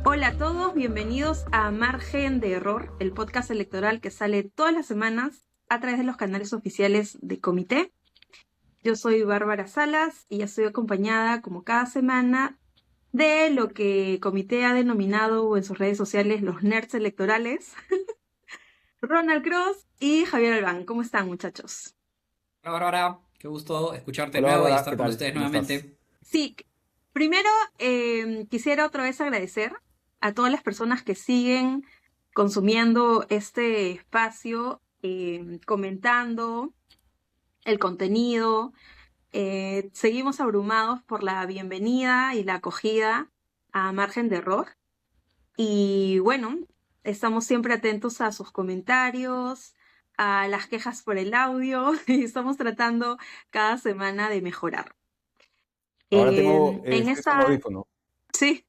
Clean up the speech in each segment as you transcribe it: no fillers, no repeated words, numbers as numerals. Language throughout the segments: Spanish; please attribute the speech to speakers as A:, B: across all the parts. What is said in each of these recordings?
A: Hola a todos, bienvenidos a Margen de Error, el podcast electoral que sale todas las semanas a través de los canales oficiales de Comité. Yo soy Bárbara Salas y estoy acompañada, como cada semana, de lo que Comité ha denominado en sus redes sociales los nerds electorales, Ronald Cross y Javier Albán. ¿Cómo están, muchachos?
B: Hola Bárbara, qué gusto escucharte de
C: Hola
B: nuevo y
C: Bárbara,
B: estar
C: ¿qué
B: con
C: tal?
B: ustedes
C: ¿Cómo estás?
B: nuevamente.
A: Sí, primero quisiera otra vez agradecer a todas las personas que siguen consumiendo este espacio, comentando el contenido. Seguimos abrumados por la bienvenida y la acogida a Margen de Error. Y bueno, estamos siempre atentos a sus comentarios, a las quejas por el audio y estamos tratando cada semana de mejorar.
C: Ahora tengo,
A: En
C: estoy usando
A: esa,
C: audífono.
A: sí,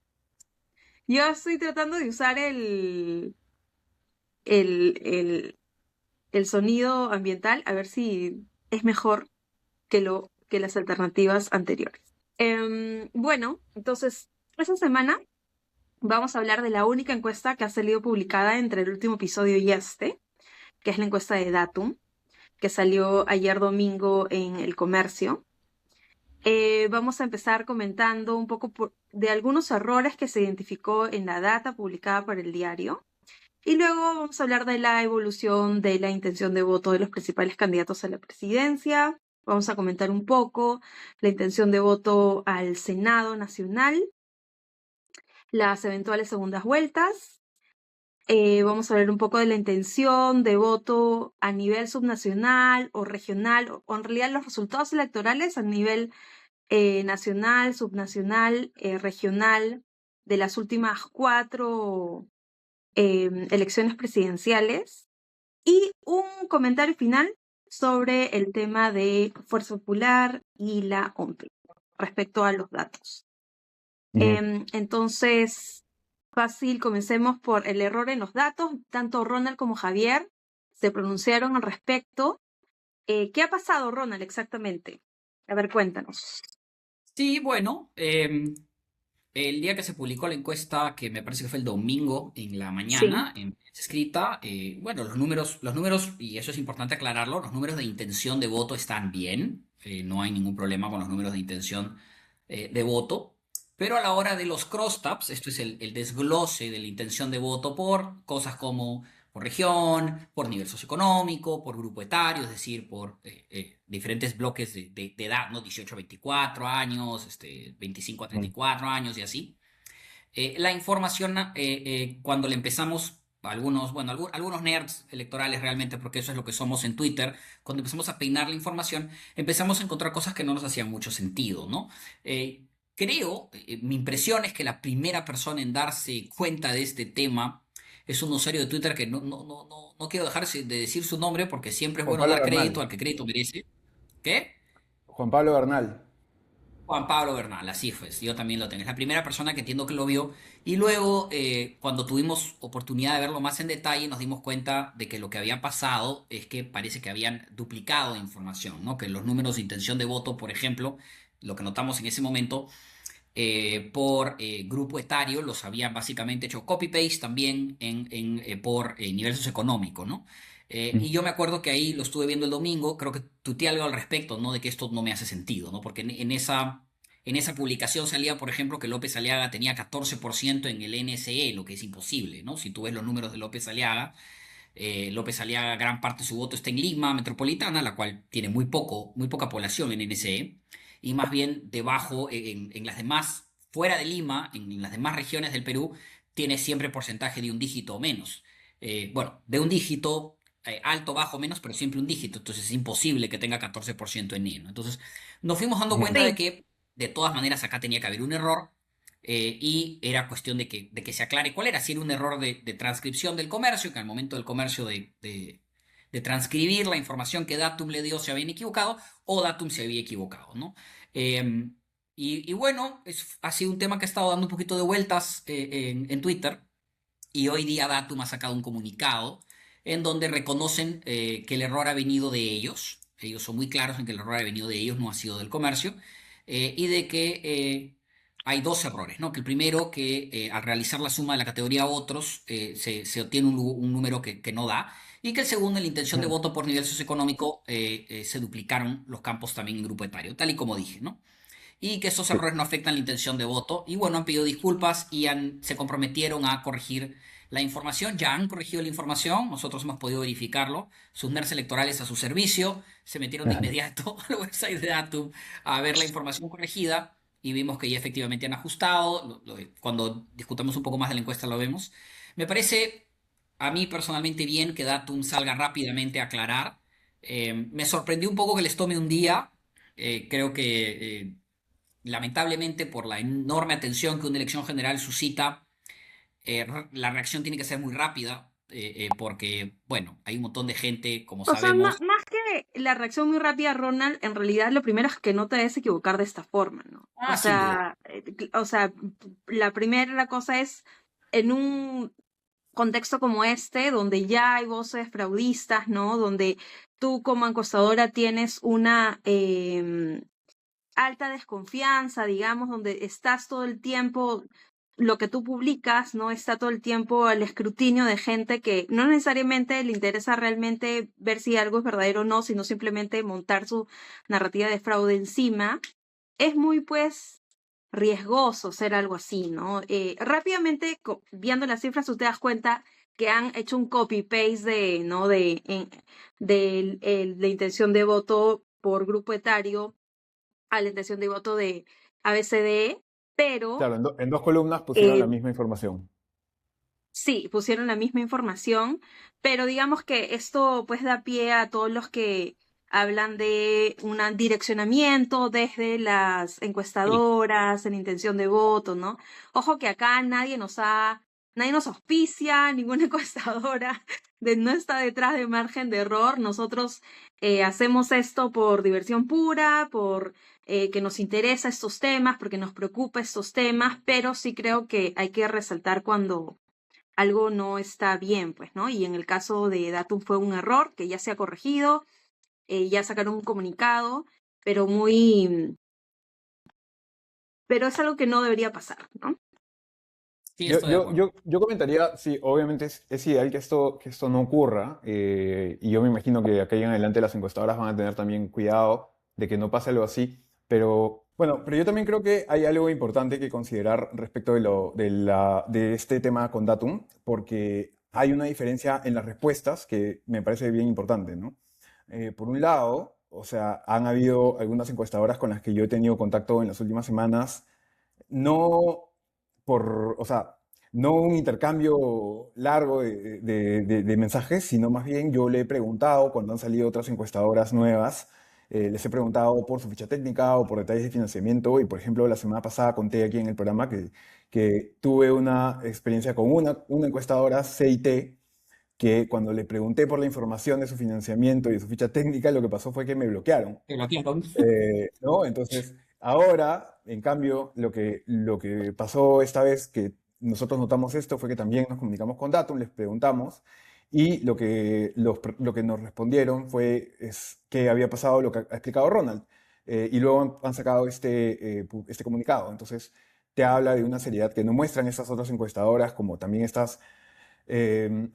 A: yo estoy tratando de usar el, el, el sonido ambiental a ver si es mejor que las alternativas anteriores. Bueno, entonces, esta semana vamos a hablar de la única encuesta que ha salido publicada entre el último episodio y este, que es la encuesta de Datum, que salió ayer domingo en El Comercio. Vamos a empezar comentando un poco de algunos errores que se identificó en la data publicada por el diario. Y luego vamos a hablar de la evolución de la intención de voto de los principales candidatos a la presidencia. Vamos a comentar un poco la intención de voto al Senado Nacional, las eventuales segundas vueltas. Vamos a hablar un poco de la intención de voto a nivel subnacional o regional, o en realidad los resultados electorales a nivel nacional, subnacional, regional, de las últimas 4 elecciones presidenciales. Y un comentario final sobre el tema de Fuerza Popular y la OMP respecto a los datos.
C: Ujú.
A: Entonces, fácil, comencemos por el error en los datos. Tanto Ronald como Javier se pronunciaron al respecto. ¿Qué ha pasado, Ronald, exactamente? A ver, cuéntanos.
B: Sí, bueno, el día que se publicó la encuesta, que me parece que fue el domingo en la
A: Sí.
B: mañana, en prensa escrita, bueno, los números, y eso es importante aclararlo, los números de intención de voto están bien, no hay ningún problema con los números de intención de voto, pero a la hora de los crosstabs, esto es el desglose de la intención de voto por cosas como por región, por nivel socioeconómico, por grupo etario, es decir, por diferentes bloques de edad, ¿no? 18 a 24 años, 25 a
C: Ujú.
B: 34 años y así. La información, cuando le empezamos, algunos, bueno, algunos nerds electorales realmente, porque eso es lo que somos en Twitter, cuando empezamos a peinar la información, empezamos a encontrar cosas que no nos hacían mucho sentido, ¿no? Creo, mi impresión es que la primera persona en darse cuenta de este tema es un usuario de Twitter que no quiero dejar de decir su nombre porque siempre es
C: Juan
B: bueno
C: Pablo
B: dar crédito
C: Bernal.
B: al que crédito merece. ¿Qué?
C: Juan Pablo Bernal.
B: Juan Pablo Bernal, así fue, yo también lo tengo. Es la primera persona que entiendo que lo vio. Y luego, cuando tuvimos oportunidad de verlo más en detalle, nos dimos cuenta de que lo que había pasado es que parece que habían duplicado información, ¿no? Que los números de intención de voto, por ejemplo, lo que notamos en ese momento, por grupo etario, los habían básicamente hecho copy-paste también por nivel socioeconómico, ¿no?
C: Ujú.
B: Y yo me acuerdo que ahí lo estuve viendo el domingo, creo que tuiteé algo al respecto, ¿no? De que esto no me hace sentido, ¿no? Porque en esa publicación salía, por ejemplo, que López Aliaga tenía 14% en el NSE, lo que es imposible, ¿no? Si tú ves los números de López Aliaga, gran parte de su voto está en Lima metropolitana, la cual tiene muy poca población en NSE, y más bien debajo, en las demás, fuera de Lima, en las demás regiones del Perú, tiene siempre porcentaje de un dígito o menos. Bueno, de un dígito, alto, bajo, menos, pero siempre un dígito, entonces es imposible que tenga 14% en ENO. Entonces, nos fuimos dando
C: Ujú.
B: cuenta de
A: Sí,
B: que de todas maneras acá tenía que haber un error, y era cuestión de que se aclare cuál era, si era un error de transcripción del comercio, que al momento del comercio de transcribir la información que Datum le dio se habían equivocado, o Datum se había equivocado, ¿no? Eh, y bueno, ha sido un tema que ha estado dando un poquito de vueltas en Twitter, y hoy día Datum ha sacado un comunicado en donde reconocen que el error ha venido de ellos. Ellos son muy claros en que el error ha venido de ellos, no ha sido del comercio, y de que hay dos errores, ¿no? Que el primero, que al realizar la suma de la categoría otros, se obtiene un número que no da. Y que el segundo, en la intención de
C: Mm.
B: voto por nivel socioeconómico, se duplicaron los campos también en grupo etario, tal y como dije, ¿no? Y que estos
C: Sí.
B: errores no afectan la intención de voto. Y bueno, han pedido disculpas y se comprometieron a corregir la información. Ya han corregido la información, nosotros hemos podido verificarlo. Sus NERs electorales a su servicio, se metieron de inmediato al website de Datum a ver la información corregida y vimos que ya efectivamente han ajustado. Cuando discutamos un poco más de la encuesta lo vemos. Me parece a mí personalmente bien que Datum salga rápidamente a aclarar. Me sorprendió un poco que les tome un día. Creo que lamentablemente, por la enorme atención que una elección general suscita, la reacción tiene que ser muy rápida, porque, bueno, hay un montón de gente, como
A: O sea,
B: sabemos.
A: más que la reacción muy rápida, Ronald, en realidad lo primero es que no te debes equivocar de esta forma, ¿no?
B: Ah, sin duda.
A: O sea, la primera cosa es en un contexto como este, donde ya hay voces fraudistas, ¿no? Donde tú como encuestadora tienes una alta desconfianza, digamos, donde estás todo el tiempo, lo que tú publicas, ¿no? Está todo el tiempo al escrutinio de gente que no necesariamente le interesa realmente ver si algo es verdadero o no, sino simplemente montar su narrativa de fraude encima. Es muy, pues, riesgoso ser algo así, ¿no? Rápidamente, viendo las cifras, tú te das cuenta que han hecho un copy-paste de, ¿no? De intención de voto por grupo etario a la intención de voto de ABCDE, pero
C: Claro, en dos columnas pusieron la
A: eh,
C: misma información.
A: sí, pusieron la misma información, pero digamos que esto pues da pie a todos los que hablan de un direccionamiento desde las
B: Sí.
A: encuestadoras, en intención de voto, ¿no? Ojo que acá nadie nos auspicia, ninguna encuestadora no está detrás de margen de error. Nosotros hacemos esto por diversión pura, por que nos interesa estos temas, porque nos preocupa estos temas, pero sí creo que hay que resaltar cuando algo no está bien, pues, ¿no? Y en el caso de Datum fue un error que ya se ha corregido, ya sacaron un comunicado, pero pero es algo que no debería pasar, ¿no?
B: Sí, estoy de acuerdo.
C: Yo comentaría, sí, obviamente es ideal que esto no ocurra, y yo me imagino que de aquí en adelante las encuestadoras van a tener también cuidado de que no pase algo así, pero bueno, pero yo también creo que hay algo importante que considerar respecto de este tema con Datum, porque hay una diferencia en las respuestas que me parece bien importante, ¿no? Por un lado, o sea, han habido algunas encuestadoras con las que yo he tenido contacto en las últimas semanas, no o sea, no un intercambio largo de mensajes, sino más bien yo le he preguntado, cuando han salido otras encuestadoras nuevas, les he preguntado por su ficha técnica o por detalles de financiamiento. Y por ejemplo, la semana pasada conté aquí en el programa que tuve una experiencia con una encuestadora CIT, que cuando le pregunté por la información de su financiamiento y de su ficha técnica, lo que pasó fue que me bloquearon.
B: Te bloquearon.
C: ¿No? Entonces, ahora, en cambio, lo que pasó esta vez que nosotros notamos esto fue que también nos comunicamos con Datum, les preguntamos, y lo que nos respondieron es que había pasado lo que ha explicado Ronald. Y luego han sacado este comunicado. Entonces, te habla de una seriedad que no muestran estas otras encuestadoras, como también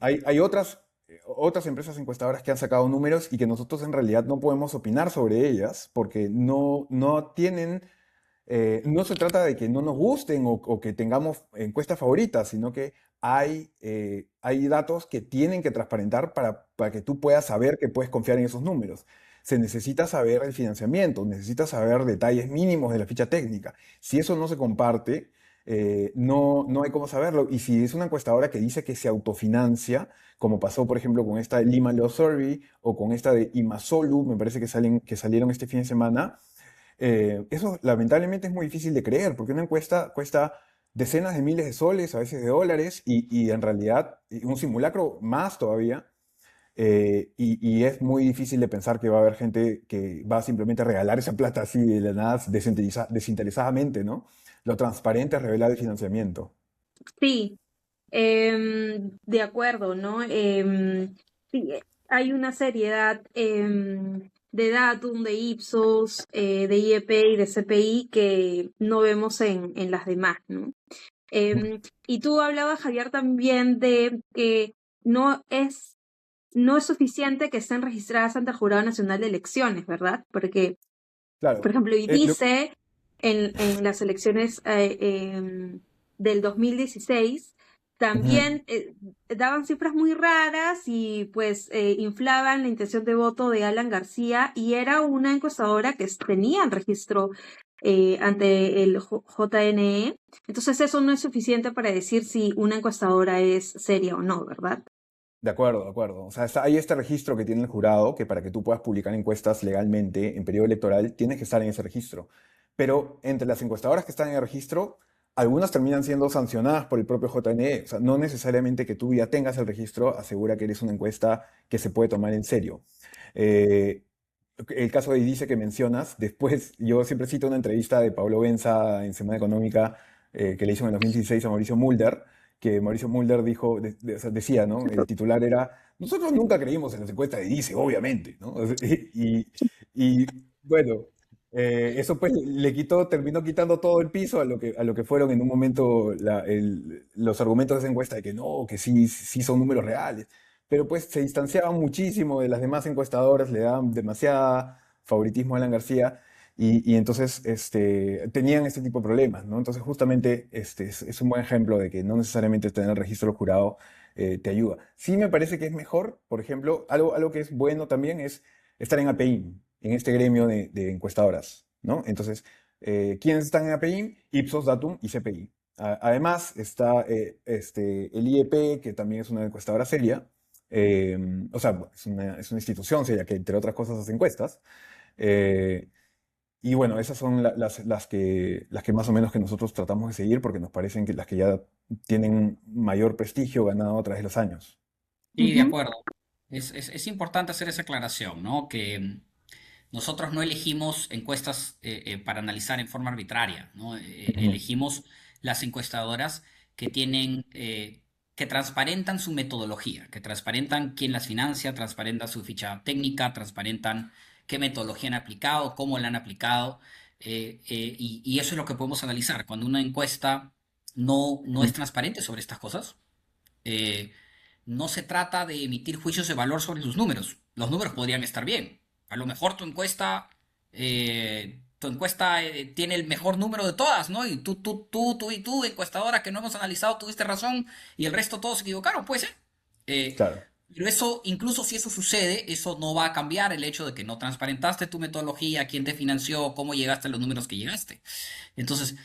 C: hay otras empresas encuestadoras que han sacado números y que nosotros en realidad no podemos opinar sobre ellas porque no tienen, no se trata de que no nos gusten o que tengamos encuestas favoritas, sino que hay datos que tienen que transparentar para que tú puedas saber que puedes confiar en esos números. Se necesita saber el financiamiento, necesita saber detalles mínimos de la ficha técnica. Si eso no se comparte, no hay cómo saberlo. Y si es una encuestadora que dice que se autofinancia, como pasó, por ejemplo, con esta Lima Law Survey o con esta de Imasolu, me parece que salieron este fin de semana, eso lamentablemente es muy difícil de creer, porque una encuesta cuesta decenas de miles de soles, a veces de dólares, y en realidad un simulacro más todavía. Y es muy difícil de pensar que va a haber gente que va a simplemente regalar esa plata así de la nada, desinteresadamente, ¿no? Lo transparente revela el financiamiento.
A: Sí, de acuerdo, ¿no? Sí, hay una seriedad. de Datum, de Ipsos, de IEP y de CPI que no vemos en las demás, ¿no? Y tú hablabas, Javier, también de que no es, no es suficiente que estén registradas ante el Jurado Nacional de Elecciones, ¿verdad? Porque, por
C: Claro.
A: ejemplo, y
C: Lo-
A: dice en las elecciones del 2016,
C: Ujú.
A: también daban cifras muy raras y pues inflaban la intención de voto de Alan García y era una encuestadora que tenía el registro ante el JNE. Entonces eso no es suficiente para decir si una encuestadora es seria o no, ¿verdad?
C: De acuerdo, de acuerdo. O sea, hay este registro que tiene el jurado, que para que tú puedas publicar encuestas legalmente en periodo electoral, tienes que estar en ese registro. Pero entre las encuestadoras que están en el registro, algunas terminan siendo sancionadas por el propio JNE. O sea, no necesariamente que tú ya tengas el registro asegura que eres una encuesta que se puede tomar en serio. Eh, el caso de Dice que mencionas, después yo siempre cito una entrevista de Pablo Benza en Semana Económica que le hizo en el 2016 a Mauricio Mulder, que Mauricio Mulder dijo, o sea, decía, ¿no? El titular era, nosotros nunca creímos en las encuestas de Dice, obviamente, ¿no? O sea, bueno, eso pues le quitó, terminó quitando todo el piso a lo que fueron en un momento los argumentos de esa encuesta de que no, que sí, sí son números reales, pero pues se distanciaban muchísimo de las demás encuestadoras, le daban demasiada favoritismo a Alan García y entonces tenían este tipo de problemas, ¿no? Entonces justamente es un buen ejemplo de que no necesariamente tener el registro jurado te ayuda. Sí me parece que es mejor, por ejemplo, algo que es bueno también es estar en APIM, en este gremio de encuestadoras, ¿no? Entonces, ¿quiénes están en APIM? Ipsos, Datum y CPI. Además está el IEP, que también es una encuestadora seria, eh, o sea, es una institución seria que, entre otras cosas, hace encuestas. Eh, y bueno, esas son las que más o menos que nosotros tratamos de seguir porque nos parecen que las que ya tienen mayor prestigio ganado a través de los años.
B: Sí, de acuerdo. Es importante hacer esa aclaración, ¿no? Que nosotros no elegimos encuestas para analizar en forma arbitraria, ¿no?
C: Ujú.
B: Elegimos las encuestadoras que tienen, que transparentan su metodología, que transparentan quién las financia, transparentan su ficha técnica, transparentan qué metodología han aplicado, cómo la han aplicado, y eso es lo que podemos analizar. Cuando una encuesta no es
C: Ujú.
B: transparente sobre estas cosas, eh, no se trata de emitir juicios de valor sobre sus números. Los números podrían estar bien. A lo mejor tu encuesta tiene el mejor número de todas, ¿no? Y tú, encuestadora que no hemos analizado, tuviste razón y el resto todos se equivocaron, puede ser. Eh,
C: Claro,
B: pero eso, incluso si eso sucede, eso no va a cambiar el hecho de que no transparentaste tu metodología, quién te financió, cómo llegaste a los números que llegaste. Entonces,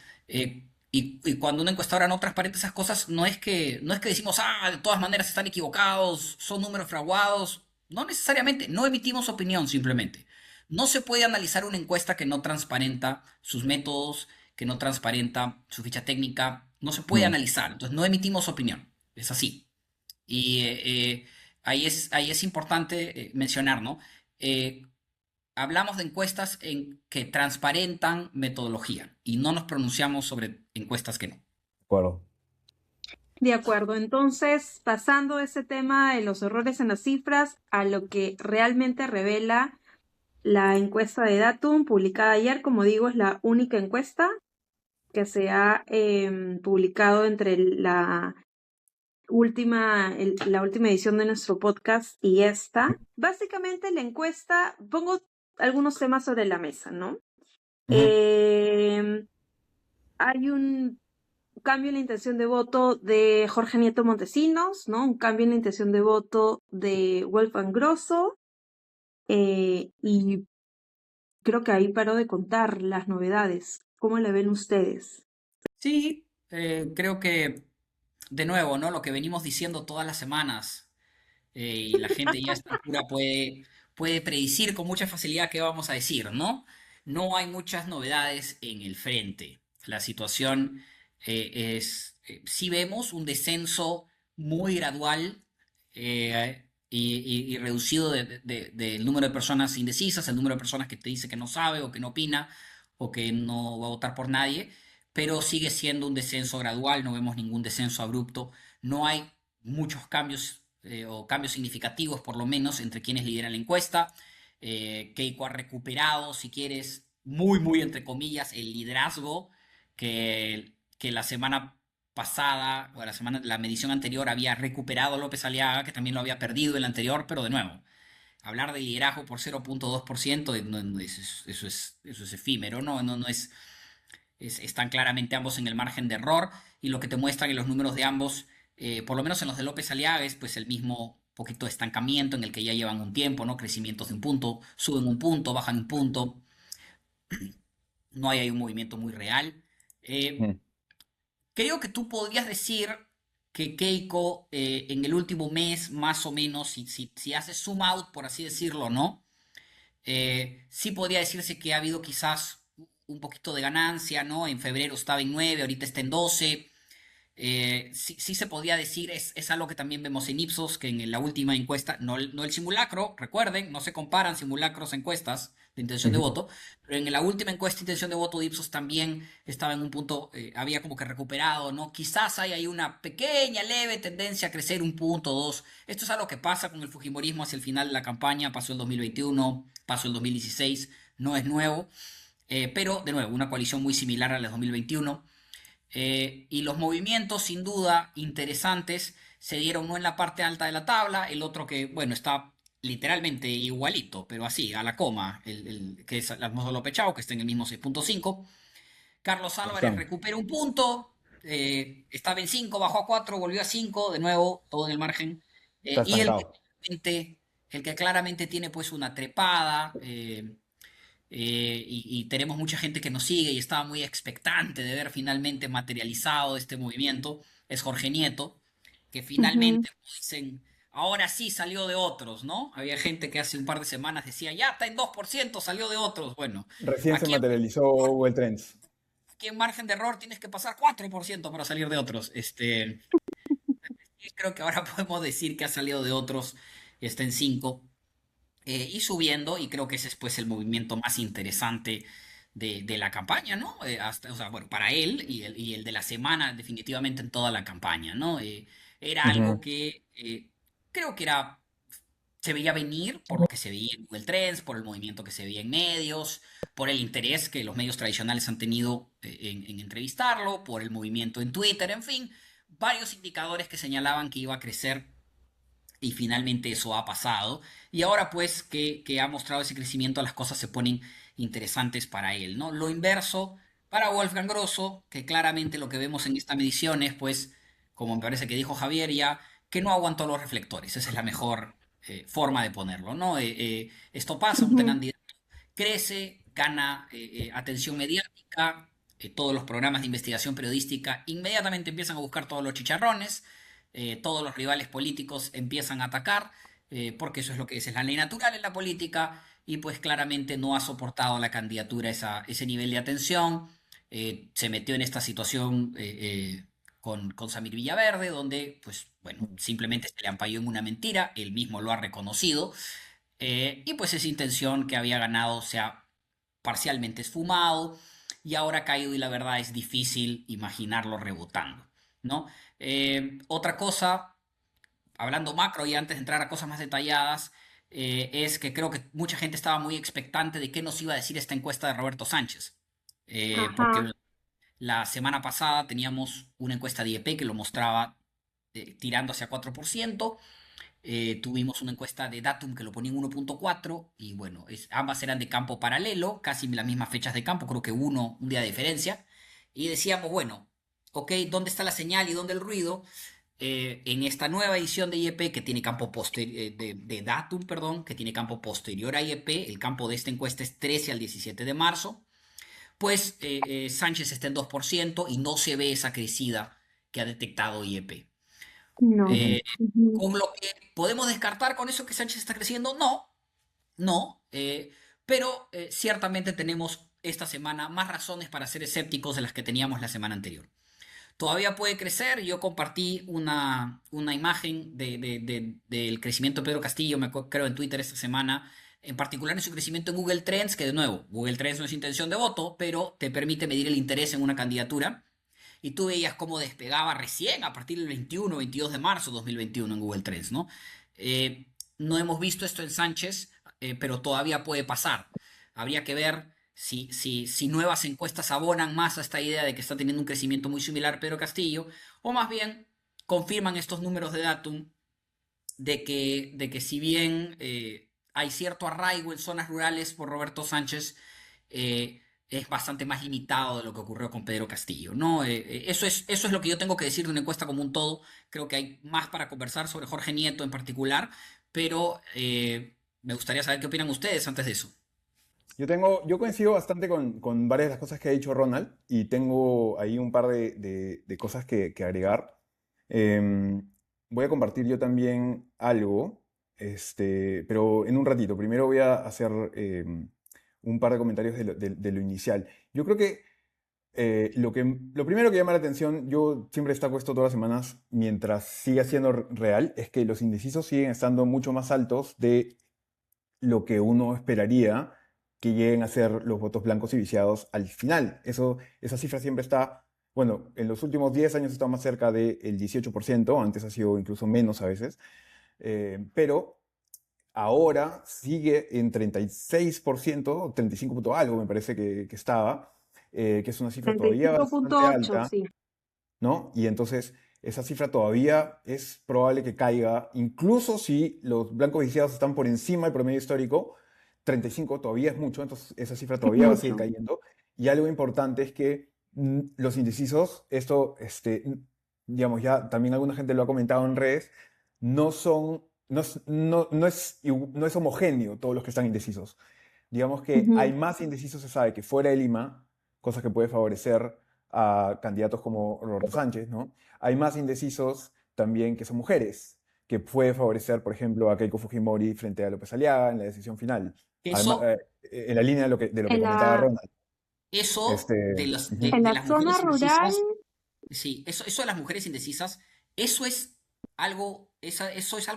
B: y cuando una encuestadora no transparente esas cosas, no es que decimos, de todas maneras están equivocados, son números fraguados. No necesariamente, no emitimos opinión simplemente. No se puede analizar una encuesta que no transparenta sus métodos, que no transparenta su ficha técnica. No se puede
C: ujú,
B: analizar. Entonces, no emitimos opinión. Es así. Y ahí es importante mencionar, ¿no? Eh, hablamos de encuestas en que transparentan metodología y no nos pronunciamos sobre encuestas que no.
C: de acuerdo.
A: De acuerdo, entonces, pasando de ese tema de los errores en las cifras a lo que realmente revela la encuesta de Datum publicada ayer, como digo, es la única encuesta que se ha publicado entre la última edición de nuestro podcast y esta. Básicamente la encuesta, pongo algunos temas sobre la mesa, ¿no?
C: Ujú.
A: Hay un cambio en la intención de voto de Jorge Nieto Montesinos, ¿no? Un cambio en la intención de voto de Wolfgang Grosso, y creo que ahí paro de contar las novedades. ¿Cómo la ven ustedes?
B: Sí, creo que, de nuevo, ¿no? Lo que venimos diciendo todas las semanas, y la gente ya a esta altura puede predecir con mucha facilidad qué vamos a decir, ¿no? No hay muchas novedades en el frente. La situación sí vemos un descenso muy gradual y reducido del número de personas indecisas, el número de personas que te dice que no sabe o que no opina o que no va a votar por nadie, pero sigue siendo un descenso gradual, no vemos ningún descenso abrupto, no hay muchos cambios o cambios significativos por lo menos entre quienes lideran la encuesta. Keiko ha recuperado, si quieres, muy, muy entre comillas, el liderazgo que la semana pasada, o la medición anterior, había recuperado López Aliaga, que también lo había perdido el anterior, pero de nuevo, hablar de liderazgo por 0,2%, eso es efímero, no es, están claramente ambos en el margen de error, y lo que te muestran en los números de ambos, por lo menos en los de López Aliaga, es pues el mismo poquito de estancamiento en el que ya llevan un tiempo, ¿no? Crecimientos de un punto, suben un punto, bajan un punto, no hay ahí un movimiento muy real. Eh,
C: Mm.
B: Creo que tú podrías decir que Keiko en el último mes, más o menos, si haces zoom out, por así decirlo, ¿no? Sí podría decirse que ha habido quizás un poquito de ganancia, ¿no? En febrero estaba en 9, ahorita está en 12. Sí, sí se podía decir, es algo que también vemos en Ipsos, que en la última encuesta, no el simulacro, recuerden, no se comparan simulacros a encuestas de intención de
C: Ujú.
B: voto, pero en la última encuesta de intención de voto de Ipsos también estaba en un punto, había como que recuperado, ¿no? Quizás hay ahí una pequeña, leve tendencia a crecer un punto, dos. Esto es algo que pasa con el Fujimorismo hacia el final de la campaña, pasó el 2021, pasó el 2016, no es nuevo, pero de nuevo, una coalición muy similar a la de 2021. Y los movimientos, sin duda, interesantes, se dieron uno en la parte alta de la tabla, el otro que, bueno, está literalmente igualito, pero así, a la coma, que es Alfonso López Chao, que está en el mismo 6,5. Carlos
C: Ahí
B: Álvarez
C: están.
B: recupera un punto, estaba en 5, bajó a 4, volvió a 5, de nuevo, todo en el margen.
C: Está
B: Y
C: estancado.
B: el que claramente tiene pues una trepada, y tenemos mucha gente que nos sigue y estaba muy expectante de ver finalmente materializado este movimiento, es Jorge Nieto, que
A: Ujú.
B: finalmente, como dicen, ahora sí salió de otros, ¿no? Había gente que hace un par de semanas decía, ya está en 2%, salió de otros. Bueno,
C: Recién se
B: aquí
C: materializó Google Trends.
B: aquí en margen de error tienes que pasar 4% para salir de otros. Creo que ahora podemos decir que ha salido de otros, está en 5 y subiendo, y creo que ese es pues el movimiento más interesante de la campaña, ¿no? O sea, bueno, para él y el de la semana, definitivamente en toda la campaña, ¿no? Era algo
C: Ujú.
B: que creo que era, se veía venir por lo que se veía en Google Trends, por el movimiento que se veía en medios, por el interés que los medios tradicionales han tenido en entrevistarlo, por el movimiento en Twitter, en fin, varios indicadores que señalaban que iba a crecer y finalmente eso ha pasado. Y ahora pues que ha mostrado ese crecimiento, las cosas se ponen interesantes para él, ¿no? Lo inverso para Wolfgang Grosso, que claramente lo que vemos en esta medición es pues, como me parece que dijo Javier ya, que no aguantó los reflectores. Esa es la mejor forma de ponerlo, ¿no? Esto pasa, un
A: Ujú.
B: candidato crece, gana atención mediática, todos los programas de investigación periodística inmediatamente empiezan a buscar todos los chicharrones, todos los rivales políticos empiezan a atacar, porque eso es lo que es la ley natural en la política, y pues claramente no ha soportado la candidatura ese nivel de atención, se metió en esta situación con Samir Villaverde, donde pues bueno, simplemente se le ampalló en una mentira, él mismo lo ha reconocido, y pues esa intención que había ganado se ha parcialmente esfumado y ahora ha caído y la verdad es difícil imaginarlo rebotando, ¿no? Otra cosa, hablando macro y antes de entrar a cosas más detalladas, es que creo que mucha gente estaba muy expectante de qué nos iba a decir esta encuesta de Roberto Sánchez,
A: Ajá.
B: porque la semana pasada teníamos una encuesta de IEP que lo mostraba tirando hacia 4%. Tuvimos una encuesta de Datum que lo ponía en 1,4 y bueno, ambas eran de campo paralelo, casi las mismas fechas de campo, creo que un día de diferencia. Y decíamos, bueno, ok, ¿dónde está la señal y dónde el ruido? En esta nueva edición de IEP que tiene campo de Datum, perdón, que tiene campo posterior a IEP, el campo de esta encuesta es 13 al 17 de marzo, pues Sánchez está en 2% y no se ve esa crecida que ha detectado IEP.
A: No.
C: Ujú.
B: Eh,
A: Ujú.
B: con lo que podemos descartar con eso que Sánchez está creciendo, no, no, pero ciertamente tenemos esta semana más razones para ser escépticos de las que teníamos la semana anterior. Todavía puede crecer. Yo compartí una imagen del crecimiento de Pedro Castillo, creo en Twitter esta semana, en particular en su crecimiento en Google Trends, que de nuevo, Google Trends no es intención de voto, pero te permite medir el interés en una candidatura. Y tú veías cómo despegaba recién a partir del 21-22 de marzo de 2021 en Google Trends, ¿no? No hemos visto esto en Sánchez. pero todavía puede pasar. Habría que ver si nuevas encuestas abonan más a esta idea de que está teniendo un crecimiento muy similar Pedro Castillo, o más bien confirman estos números de Datum de que si bien hay cierto arraigo en zonas rurales por Roberto Sánchez, es bastante más limitado de lo que ocurrió con Pedro Castillo, ¿no? Eso es lo que yo tengo que decir de una encuesta como un todo. Creo que hay más para conversar sobre Jorge Nieto en particular, pero me gustaría saber qué opinan ustedes antes de eso.
C: Yo coincido bastante con varias de las cosas que ha dicho Ronald y tengo ahí un par de cosas que agregar. Em, Voy a compartir yo también algo, pero en un ratito. Primero voy a hacer un par de comentarios de lo inicial. Yo creo que lo primero que llama la atención, yo siempre destaco esto todas las semanas, mientras siga siendo real, es que los indecisos siguen estando mucho más altos de lo que uno esperaría que lleguen a ser los votos blancos y viciados al final. Esa cifra siempre está, bueno, en los últimos 10 años está más cerca del 18%, antes ha sido incluso menos a veces, pero ahora sigue en 36%, 35 punto algo me parece que estaba, que es una cifra
A: treinta y
C: todavía
A: cinco
C: bastante
A: punto ocho
C: alta,
A: sí.
C: ¿no? Y entonces esa cifra todavía es probable que caiga, incluso si los blancos viciados están por encima del promedio histórico, 35 todavía es mucho, entonces esa cifra
A: Es
C: todavía va a seguir
A: mucho.
C: cayendo. Y algo importante es que los indecisos, digamos, ya también alguna gente lo ha comentado en redes, no son, no es homogéneo todos los que están indecisos. Digamos que hay
A: Ujú.
C: más indecisos, se sabe, que fuera de Lima, cosa que puede favorecer a candidatos como Roberto Sánchez, ¿no? Hay más indecisos también que son mujeres, que puede favorecer, por ejemplo, a Keiko Fujimori frente a López Aliaga en la decisión final. Además,
B: Eso,
C: en la línea de lo que
A: En
C: comentaba
A: la,
C: Ronald.
B: eso
C: Este,
B: de
A: en
C: ujú.
A: la
B: las
A: zona
B: mujeres
A: rural,
B: indecisas. Sí, eso de las mujeres indecisas, eso es algo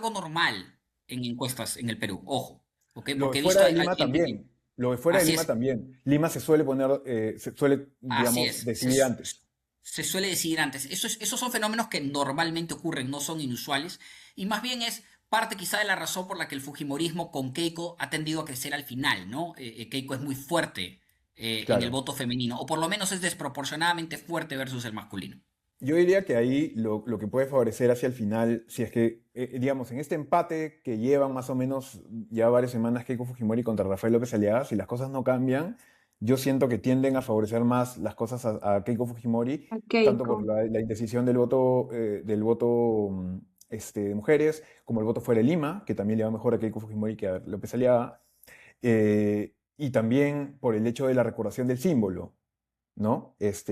B: normal en encuestas en el Perú, ojo, ¿ok?
C: Lo de
B: Porque he
C: fuera
B: visto
C: de
B: a
C: Lima
B: gente que,
C: también. Lo de fuera de
B: así
C: Lima
B: es,
C: también. Lima se suele poner, se suele,
B: así
C: digamos,
B: es,
C: decidir antes.
B: se suele decidir antes. Esos son fenómenos que normalmente ocurren, no son inusuales, y más bien es parte quizá de la razón por la que el Fujimorismo con Keiko ha tendido a crecer al final, ¿no? Keiko es muy fuerte en el
C: Claro.
B: voto femenino, o por lo menos es desproporcionadamente fuerte versus el masculino.
C: Yo diría que ahí lo que puede favorecer hacia el final, si es que, digamos, en este empate que llevan más o menos ya varias semanas Keiko Fujimori contra Rafael López Aliaga, si las cosas no cambian, yo siento que tienden a favorecer más las cosas a Keiko Fujimori,
A: a
C: tanto por
A: Keiko.
C: la indecisión del voto de mujeres, como el voto fuera de Lima, que también le va mejor a Keiko Fujimori que a López Aliaga, y también por el hecho de la recordación del símbolo. ¿No? Es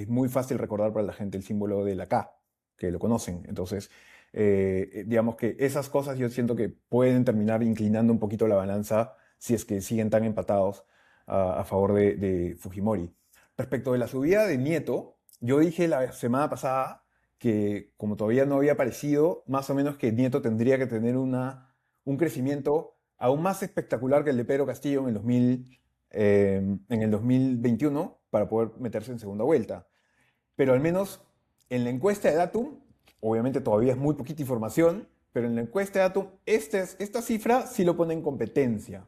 C: muy fácil recordar para la gente el símbolo de la K, que lo conocen. Entonces, digamos que esas cosas yo siento que pueden terminar inclinando un poquito la balanza si es que siguen tan empatados a favor de Fujimori. Respecto de la subida de Nieto, yo dije la semana pasada que como todavía no había aparecido, más o menos que Nieto tendría que tener un crecimiento aún más espectacular que el de Pedro Castillo en el 2021 para poder meterse en segunda vuelta. Pero al menos en la encuesta de Datum, obviamente todavía es muy poquita información, pero en la encuesta de Datum, esta cifra sí lo pone en competencia.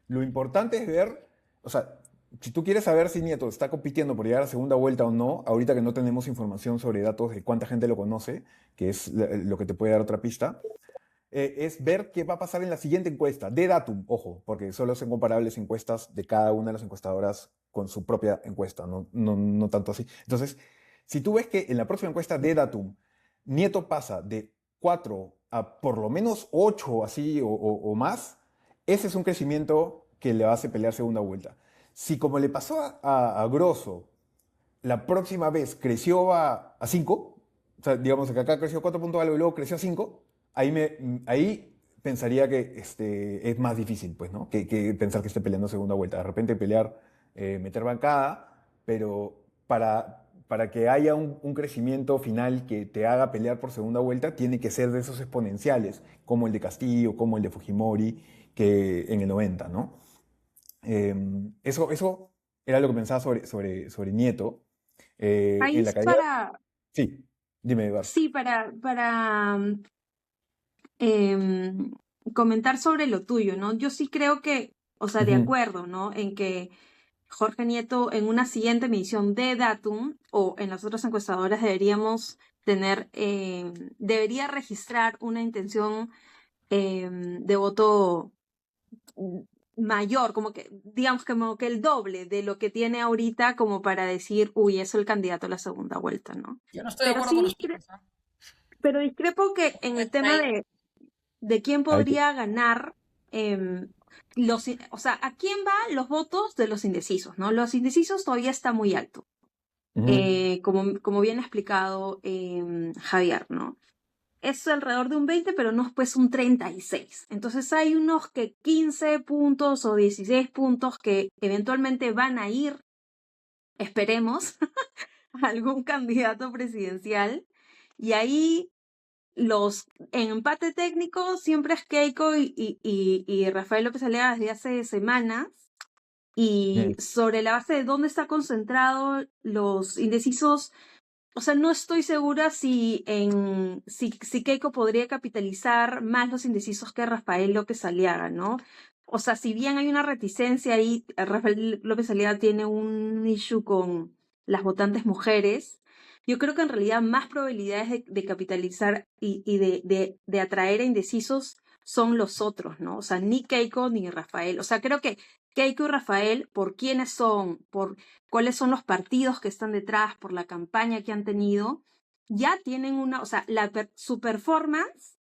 C: Lo importante es ver, o sea, si tú quieres saber si Nieto está compitiendo por llegar a segunda vuelta o no, ahorita que no tenemos información sobre datos de cuánta gente lo conoce, que es lo que te puede dar otra pista, es ver qué va a pasar en la siguiente encuesta, de Datum, ojo, porque solo son comparables encuestas de cada una de las encuestadoras con su propia encuesta, no tanto así. Entonces, si tú ves que en la próxima encuesta de Datum, Nieto pasa de 4 a por lo menos 8 así o más, ese es un crecimiento que le hace pelear segunda vuelta. Si como le pasó a Grosso, la próxima vez creció a 5, o sea, digamos que acá creció 4 puntos algo y luego creció a 5, ahí pensaría que es más difícil, pues, ¿no? Que pensar que esté peleando segunda vuelta. De repente pelear, meter bancada, pero para que haya un crecimiento final que te haga pelear por segunda vuelta, tiene que ser de esos exponenciales, como el de Castillo, como el de Fujimori, que en el 90, ¿no? Eso era lo que pensaba sobre Nieto. En la
A: País
C: caída.
A: para,
C: Sí, dime, Edgar.
A: sí, em, comentar sobre lo tuyo, ¿no? Yo sí creo que, o sea, de
C: Ujú.
A: acuerdo, ¿no? En que Jorge Nieto en una siguiente medición de Datum o en las otras encuestadoras debería registrar una intención de voto mm, mayor, como que, digamos, como que el doble de lo que tiene ahorita como para decir, uy, es el candidato a la segunda vuelta, ¿no?
B: Yo no estoy de
A: Pero
B: acuerdo con
A: sí,
B: ustedes, ¿ah?
A: pero discrepo que en el tema
B: Ahí.
A: de quién
C: Hay que-
A: podría ganar, o sea, ¿a quién va los votos de los indecisos, ¿no? Los indecisos todavía está muy alto,
C: Ujú.
A: como bien ha explicado Javier, ¿no? Es alrededor de un 20, pero no es pues un 36. Entonces hay unos que 15 puntos o 16 puntos que eventualmente van a ir, esperemos, a algún candidato presidencial. Y ahí en empate técnico siempre es Keiko y Rafael López Alea desde hace semanas. Y
C: Ujú.
A: sobre la base de dónde está concentrado los indecisos, o sea, no estoy segura si Keiko podría capitalizar más los indecisos que Rafael López Aliaga, ¿no? O sea, si bien hay una reticencia ahí, Rafael López Aliaga tiene un issue con las votantes mujeres, yo creo que en realidad más probabilidades de capitalizar y de atraer a indecisos son los otros, ¿no? O sea, ni Keiko ni Rafael. O sea, creo que Keiko y Rafael, por quiénes son, por cuáles son los partidos que están detrás, por la campaña que han tenido, ya tienen o sea, su performance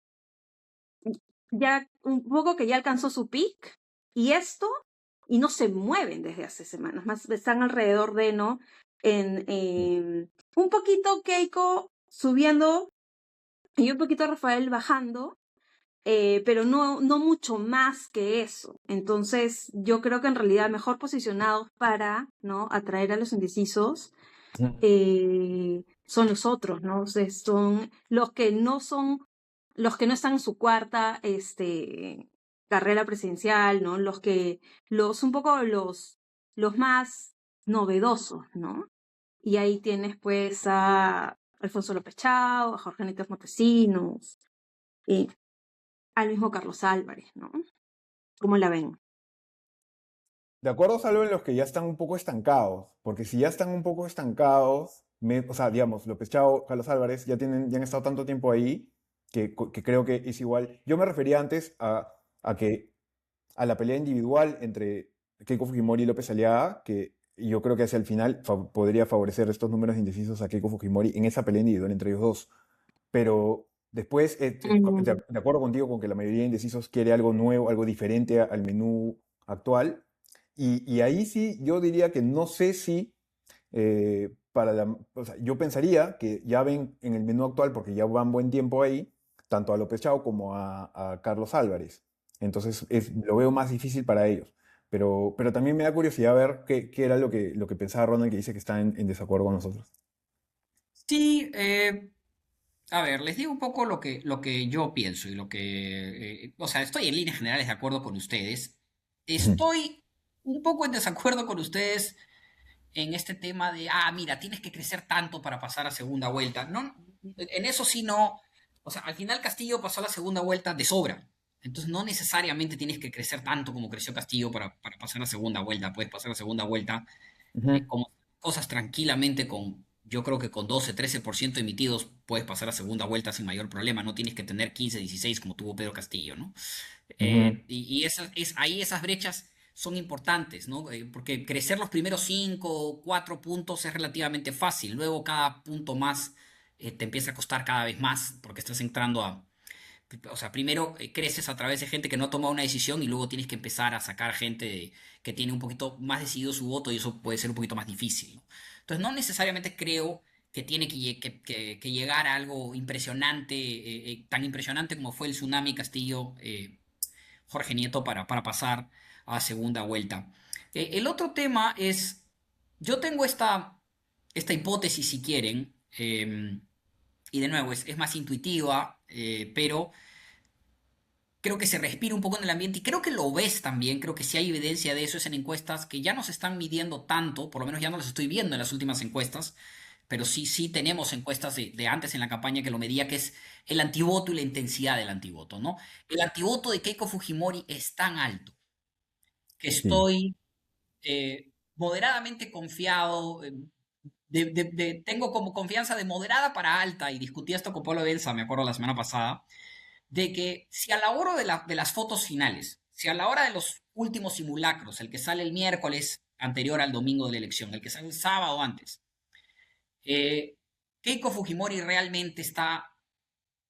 A: ya un poco que ya alcanzó su peak y no se mueven desde hace semanas, más están alrededor de, ¿no? Un poquito Keiko subiendo y un poquito Rafael bajando, pero no mucho más que eso. Entonces, yo creo que en realidad mejor posicionados para, ¿no? Atraer a los indecisos
C: Ujú.
A: son los otros, ¿no? O sea, son los que no están en su cuarta carrera presidencial, ¿no? Un poco los más novedosos, ¿no? Y ahí tienes pues a Alfonso López Chao, a Jorge Níquez Montesinos, y al mismo Carlos Álvarez, ¿no? ¿Cómo la ven?
C: De acuerdo, salvo en los que ya están un poco estancados, porque si ya están un poco estancados, o sea, digamos, López Chao, Carlos Álvarez, ya han estado tanto tiempo ahí que creo que es igual. Yo me refería antes a la pelea individual entre Keiko Fujimori y López Aliaga, que yo creo que hacia el final podría favorecer estos números indecisos a Keiko Fujimori en esa pelea individual entre ellos dos. Pero después,
A: Mm,
C: de acuerdo contigo con que la mayoría de indecisos quiere algo nuevo, algo diferente al menú actual. Y ahí sí, yo diría que no sé si o sea, yo pensaría que ya ven en el menú actual, porque ya van buen tiempo ahí, tanto a López Chao como a Carlos Álvarez. Entonces lo veo más difícil para ellos. Pero también me da curiosidad ver qué era lo que pensaba Ronald, que dice que está en desacuerdo con nosotros.
B: Sí, a ver, les digo un poco lo que yo pienso y o sea, estoy en líneas generales de acuerdo con ustedes. Estoy un poco en desacuerdo con ustedes en este tema de, mira, tienes que crecer tanto para pasar a segunda vuelta. No, en eso sí no. O sea, al final Castillo pasó a la segunda vuelta de sobra. Entonces no necesariamente tienes que crecer tanto como creció Castillo para pasar a segunda vuelta. Puedes pasar a segunda vuelta
C: Ujú,
B: como cosas tranquilamente yo creo que con 12-13% emitidos puedes pasar a segunda vuelta sin mayor problema. No tienes que tener 15-16 como tuvo Pedro Castillo, ¿no?
C: ujú,
B: Ahí esas brechas son importantes, ¿no? Porque crecer los primeros 5 o 4 puntos es relativamente fácil. Luego cada punto más te empieza a costar cada vez más porque estás entrando o sea, primero creces a través de gente que no ha tomado una decisión y luego tienes que empezar a sacar gente que tiene un poquito más decidido su voto y eso puede ser un poquito más difícil, ¿no? Entonces, no necesariamente creo que tiene que llegar a algo impresionante, tan impresionante como fue el tsunami Castillo Jorge Nieto para pasar a segunda vuelta. El otro tema es, yo tengo esta hipótesis, si quieren, y de nuevo es más intuitiva, pero creo que se respira un poco en el ambiente y creo que lo ves también, creo que sí hay evidencia de eso, es en encuestas que ya no se están midiendo tanto, por lo menos ya no las estoy viendo en las últimas encuestas, pero sí tenemos encuestas de antes en la campaña que lo medía, que es el antivoto y la intensidad del antivoto, ¿no? El antivoto de Keiko Fujimori es tan alto que
C: Sí.
B: estoy moderadamente confiado, tengo como confianza de moderada para alta, y discutí esto con Pablo Benza, me acuerdo la semana pasada, de que si a la hora de las fotos finales, si a la hora de los últimos simulacros, el que sale el miércoles anterior al domingo de la elección, el que sale el sábado antes, eh, Keiko Fujimori realmente está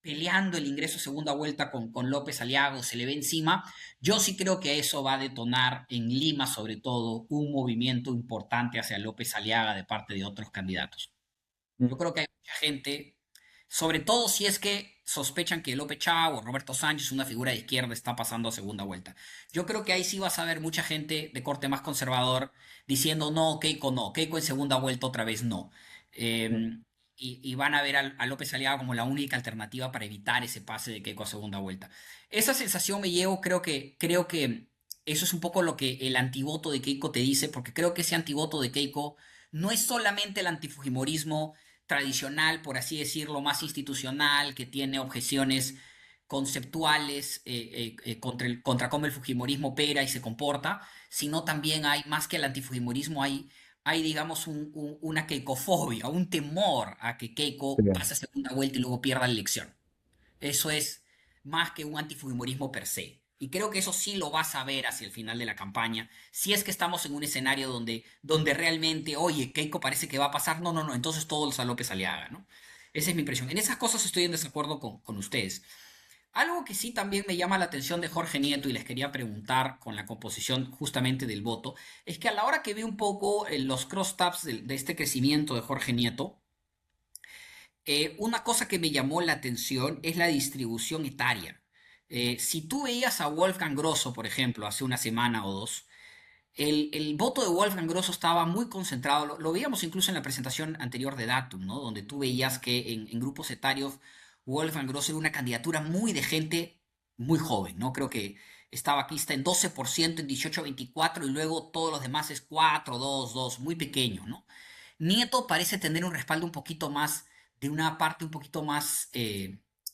B: peleando el ingreso a segunda vuelta con López Aliago, se le ve encima, yo sí creo que eso va a detonar en Lima, sobre todo, un movimiento importante hacia López Aliaga de parte de otros candidatos. Yo creo que hay mucha gente, sobre todo si es que sospechan que López Chao o Roberto Sánchez, una figura de izquierda, está pasando a segunda vuelta. Yo creo que ahí sí vas a ver mucha gente de corte más conservador diciendo no, Keiko en segunda vuelta otra vez no. Eh, y van a ver a López Aliaga como la única alternativa para evitar ese pase de Keiko a segunda vuelta. Esa sensación me llevo, creo que eso es un poco lo que el antivoto de Keiko te dice, porque creo que ese antivoto de Keiko no es solamente el antifujimorismo tradicional, por así decirlo, más institucional, que tiene objeciones conceptuales contra cómo el fujimorismo opera y se comporta, sino también hay, más que el antifujimorismo, hay digamos, una keikofobia, un temor a que
C: Sí.
B: Keiko pase a segunda vuelta y luego pierda la elección. Eso es más que un antifujimorismo per se. Y creo que eso sí lo vas a ver hacia el final de la campaña. Si es que estamos en un escenario donde realmente, oye, Keiko parece que va a pasar, no, entonces todos a López Aliaga, ¿no? Esa es mi impresión. En esas cosas estoy en desacuerdo con ustedes. Algo que sí también me llama la atención de Jorge Nieto y les quería preguntar con la composición justamente del voto, es que a la hora que vi un poco los crosstabs de este crecimiento de Jorge Nieto, una cosa que me llamó la atención es la distribución etaria. Si tú veías a Wolfgang Grosso, por ejemplo, hace una semana o dos, el voto de Wolfgang Grosso estaba muy concentrado, lo veíamos incluso en la presentación anterior de Datum, ¿no? Donde tú veías que en grupos etarios Wolfgang Grosso era una candidatura muy de gente muy joven, ¿no? Creo que estaba aquí, está en 12%, en 18-24, y luego todos los demás es 4, 2, 2, muy pequeño, ¿no? Nieto parece tener un respaldo un poquito más, de una parte un poquito más,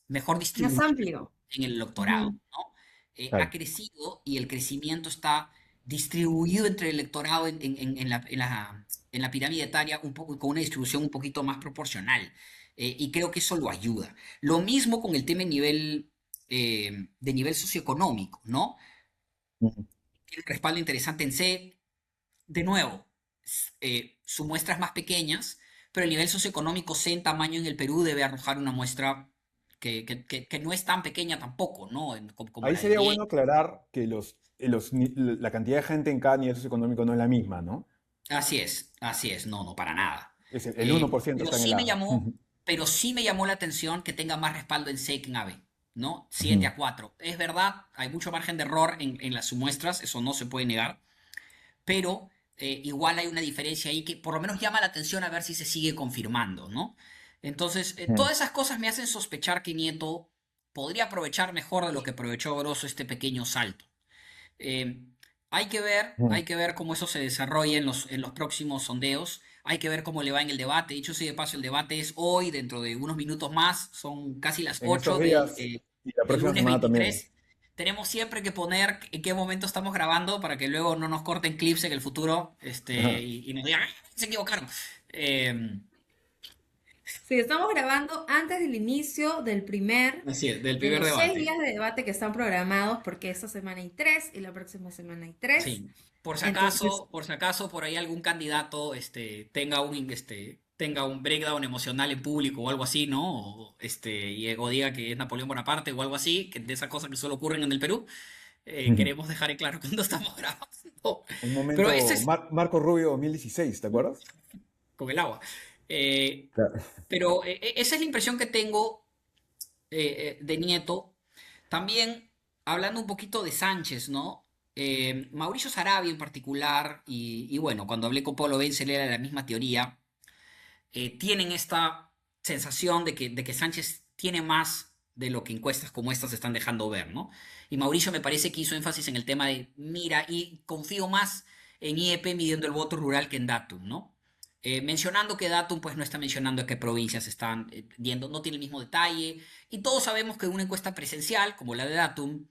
B: mejor
A: Más
B: distribuida
A: amplio.
B: en el electorado,
A: Ujú.
B: ¿no? Ha
C: Claro.
B: crecido y el crecimiento está distribuido entre el electorado en la pirámide etaria un poco, con una distribución un poquito más proporcional. Y creo que eso lo ayuda. Lo mismo con el tema de nivel socioeconómico, ¿no?
C: Ujú.
B: Tiene un respaldo interesante en C. De nuevo, su muestra es más pequeñas, pero el nivel socioeconómico C en tamaño en el Perú debe arrojar una muestra que no es tan pequeña tampoco, ¿no? Como
C: Ahí
B: la de
C: sería
B: Ye.
C: bueno aclarar que la cantidad de gente en cada nivel socioeconómico no es la misma, ¿no?
B: Así es, no, para nada.
C: El 1%
B: Pero
C: está en el
B: sí me
C: A.
B: llamó,
C: Ujú.
B: pero sí me llamó la atención que tenga más respaldo en C que en AB, ¿no? siete
C: Ujú.
B: a 4. Es verdad, hay mucho margen de error en las muestras, eso no se puede negar, pero igual hay una diferencia ahí que por lo menos llama la atención a ver si se sigue confirmando, ¿no? Entonces,
C: Ujú.
B: todas esas cosas me hacen sospechar que Nieto podría aprovechar mejor de lo que aprovechó Grosso este pequeño salto. Eh,
C: Ujú.
B: hay que ver cómo eso se desarrolla en los próximos sondeos. Hay que ver cómo le va en el debate. Dicho sea de paso, el debate es hoy, dentro de unos minutos más. Son casi las
C: En estos
B: 8
C: días y la
B: del
C: próxima
B: lunes
C: semana también.
B: 23. Tenemos siempre que poner en qué momento estamos grabando para que luego no nos corten clips en el futuro
C: Ajá.
B: y nos digan, "Ah, se equivocaron". Eh,
A: Sí, estamos grabando antes del inicio del primer
B: Así es, del
A: de
B: primer
A: los seis
B: debate.
A: días de debate que están programados, porque esta semana hay tres y la próxima semana hay tres.
B: Sí,
A: Entonces,
B: por si acaso por ahí algún candidato tenga un breakdown emocional en público o algo así, ¿no? O diga que es Napoleón Bonaparte o algo así, que de esas cosas que solo ocurren en el Perú, queremos dejar en claro cuando estamos grabando.
C: Un
B: Pero ese
C: momento,
B: es
C: Marco Rubio 2016, ¿te acuerdas?
B: con el agua. Eh,
C: Claro.
B: pero esa es la impresión que tengo de Nieto. También hablando un poquito de Sánchez, ¿no? Mauricio Sarabia en particular, y bueno, cuando hablé con Pablo Benzel era la misma teoría, tienen esta sensación de que Sánchez tiene más de lo que encuestas como estas están dejando ver, ¿no? Y Mauricio me parece que hizo énfasis en el tema de, mira, y confío más en IEP midiendo el voto rural que en Datum, ¿no? mencionando que Datum pues no está mencionando a qué provincias están yendo, no tiene el mismo detalle, y todos sabemos que una encuesta presencial como la de Datum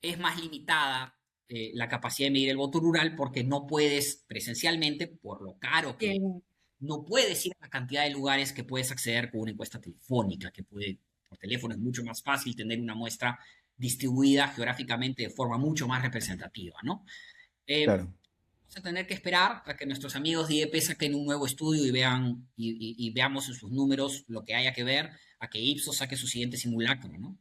B: es más limitada la capacidad de medir el voto rural porque no puedes presencialmente, por lo caro que
A: Bien.
B: no puedes ir a la cantidad de lugares que puedes acceder con una encuesta telefónica, que puede, por teléfono es mucho más fácil tener una muestra distribuida geográficamente de forma mucho más representativa, ¿no?
C: Claro.
B: Vamos a tener que esperar a que nuestros amigos de IEP saquen un nuevo estudio y vean y veamos en sus números lo que haya que ver, a que Ipsos saque su siguiente simulacro, ¿no?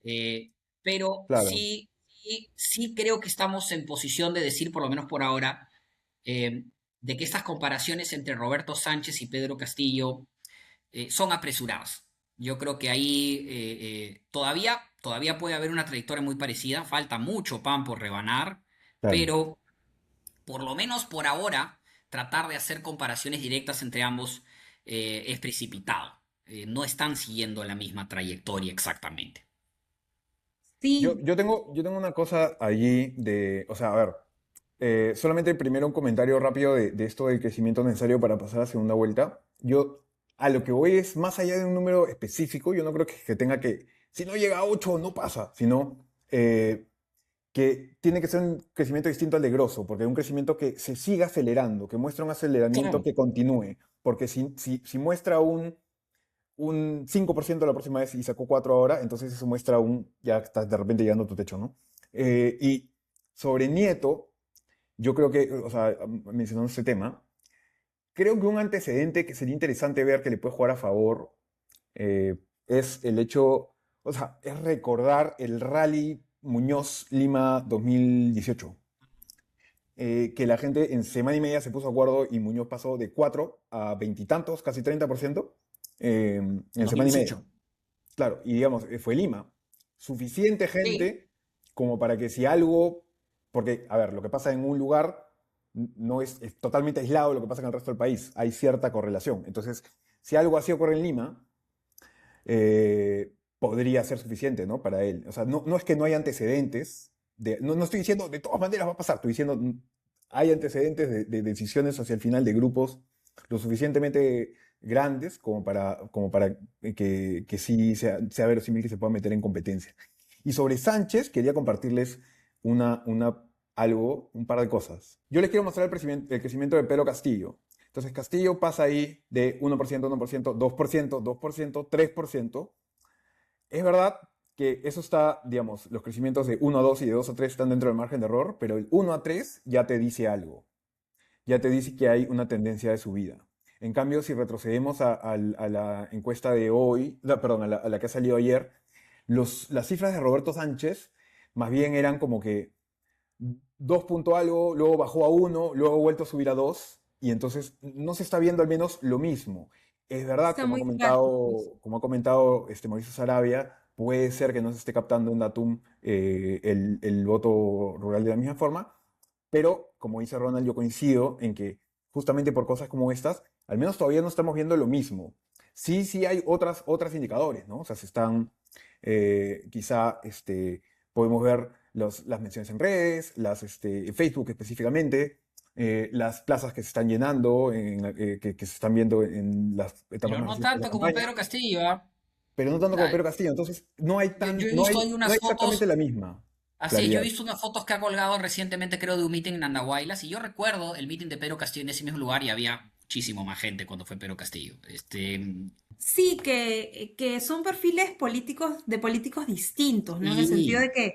B: Eh, pero
C: Claro.
B: sí creo que estamos en posición de decir, por lo menos por ahora, eh, de que estas comparaciones entre Roberto Sánchez y Pedro Castillo son apresuradas. Yo creo que ahí todavía puede haber una trayectoria muy parecida, falta mucho pan por rebanar,
C: Claro.
B: pero por lo menos por ahora, tratar de hacer comparaciones directas entre ambos es precipitado. No están siguiendo la misma trayectoria exactamente.
A: Sí,
C: Yo tengo una cosa allí de, o sea, a ver, solamente primero un comentario rápido de esto del crecimiento necesario para pasar a segunda vuelta. Yo a lo que voy es más allá de un número específico, yo no creo que tenga que, si no llega a 8 no pasa, sino que tiene que ser un crecimiento distinto al de Grosso, porque un crecimiento que se siga acelerando, que muestra un aceleramiento
B: Claro.
C: que continúe, porque si muestra un 5% la próxima vez y sacó 4 ahora, entonces eso muestra ya estás de repente llegando a tu techo, ¿no? Y sobre Nieto, yo creo que, o sea, mencionando este tema, creo que un antecedente que sería interesante ver que le puede jugar a favor es el hecho, o sea, es recordar el rally Muñoz-Lima 2018. Que la gente en semana y media se puso de acuerdo y Muñoz pasó de 4 a 20 y tantos, casi 30%, en semana y media.
B: 2018.
C: Claro, y digamos, fue Lima. Suficiente
A: sí.
C: gente como para que si algo, porque, a ver, lo que pasa en un lugar no es totalmente aislado de lo que pasa en el resto del país, hay cierta correlación. Entonces, si algo así ocurre en Lima, podría ser suficiente, ¿no? Para él. O sea, no es que no hay antecedentes, no estoy diciendo de todas maneras va a pasar, estoy diciendo hay antecedentes de decisiones hacia el final de grupos lo suficientemente grandes como para que sí sea verosímil que se pueda meter en competencia. Y sobre Sánchez, quería compartirles un par de cosas. Yo les quiero mostrar el crecimiento de Pedro Castillo. Entonces, Castillo pasa ahí de 1%, 1%, 2%, 2%, 3%. Es verdad que eso está, digamos, los crecimientos de 1 a 2 y de 2 a 3 están dentro del margen de error, pero el 1 a 3 ya te dice algo, ya te dice que hay una tendencia de subida. En cambio, si retrocedemos a la encuesta de hoy, perdón, a la que ha salido ayer, las cifras de Roberto Sánchez más bien eran como que 2 punto algo, luego bajó a 1, luego ha vuelto a subir a 2, y entonces no se está viendo al menos lo mismo. Es verdad,
A: Está muy frágil.
C: como ha comentado Mauricio Sarabia, puede ser que no se esté captando en Datum el voto rural de la misma forma, pero como dice Ronald, yo coincido en que justamente por cosas como estas, al menos todavía no estamos viendo lo mismo. Sí hay otras indicadores, ¿no? O sea, se están, quizá, podemos ver las menciones en redes, Facebook específicamente, las plazas que se están llenando, que se están viendo en las etapas
B: Pero
C: más
B: no
C: recientes de la
B: tanto como
C: campaña,
B: Pedro Castillo, ¿ah?
C: pero no tanto como
B: La-
C: Pedro Castillo. Entonces, no hay
B: yo he
C: no
B: visto
C: hay,
B: ahí
C: no
B: unas
C: hay exactamente
B: fotos,
C: la misma
B: así es, yo he
C: claridad.
B: visto unas fotos que ha colgado recientemente, creo, de un meeting en Andahuaylas, y yo recuerdo el meeting de Pedro Castillo en ese mismo lugar y había muchísimo más gente cuando fue Pedro Castillo.
A: Sí, que son perfiles políticos de políticos distintos, ¿no? En el sentido
B: Sí,
A: de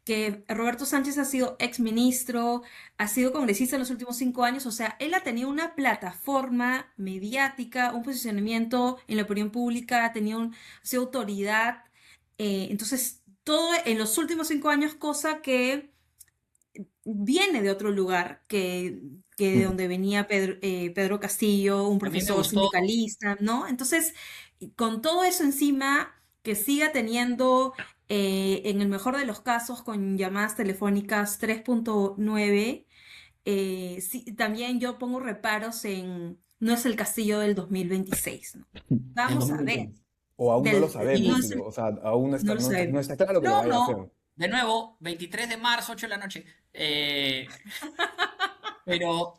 A: que Roberto Sánchez ha sido exministro, ha sido congresista en los últimos 5 años, o sea, él ha tenido una plataforma mediática, un posicionamiento en la opinión pública, ha sido autoridad, entonces todo en los últimos 5 años, cosa que viene de otro lugar que de
C: Mm.
A: donde venía Pedro Castillo, un
B: a mí me
A: profesor
B: gustó.
A: sindicalista, ¿no? Entonces, con todo eso encima, que siga teniendo, en el mejor de los casos, con llamadas telefónicas 3.9, sí, también yo pongo reparos en, no es el Castillo del 2026, ¿no?
B: El
A: Vamos a ver,
B: 2021.
C: O aún no lo
A: no
C: sabemos,
A: es
C: o sea, aún
A: no lo
C: no
A: sabemos.
C: está claro que lo
A: No,
C: vaya a
A: no,
C: hacer.
B: De nuevo, 23 de marzo, 8 de la noche. Pero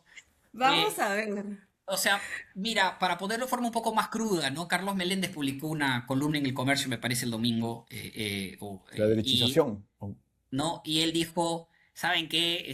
A: vamos
B: eh,
A: a ver.
B: O sea, mira, para ponerlo de forma un poco más cruda, ¿no? Carlos Meléndez publicó una columna en El Comercio, me parece el domingo,
C: La
B: y,
C: derechización.
B: ¿no? Y él dijo, ¿saben qué?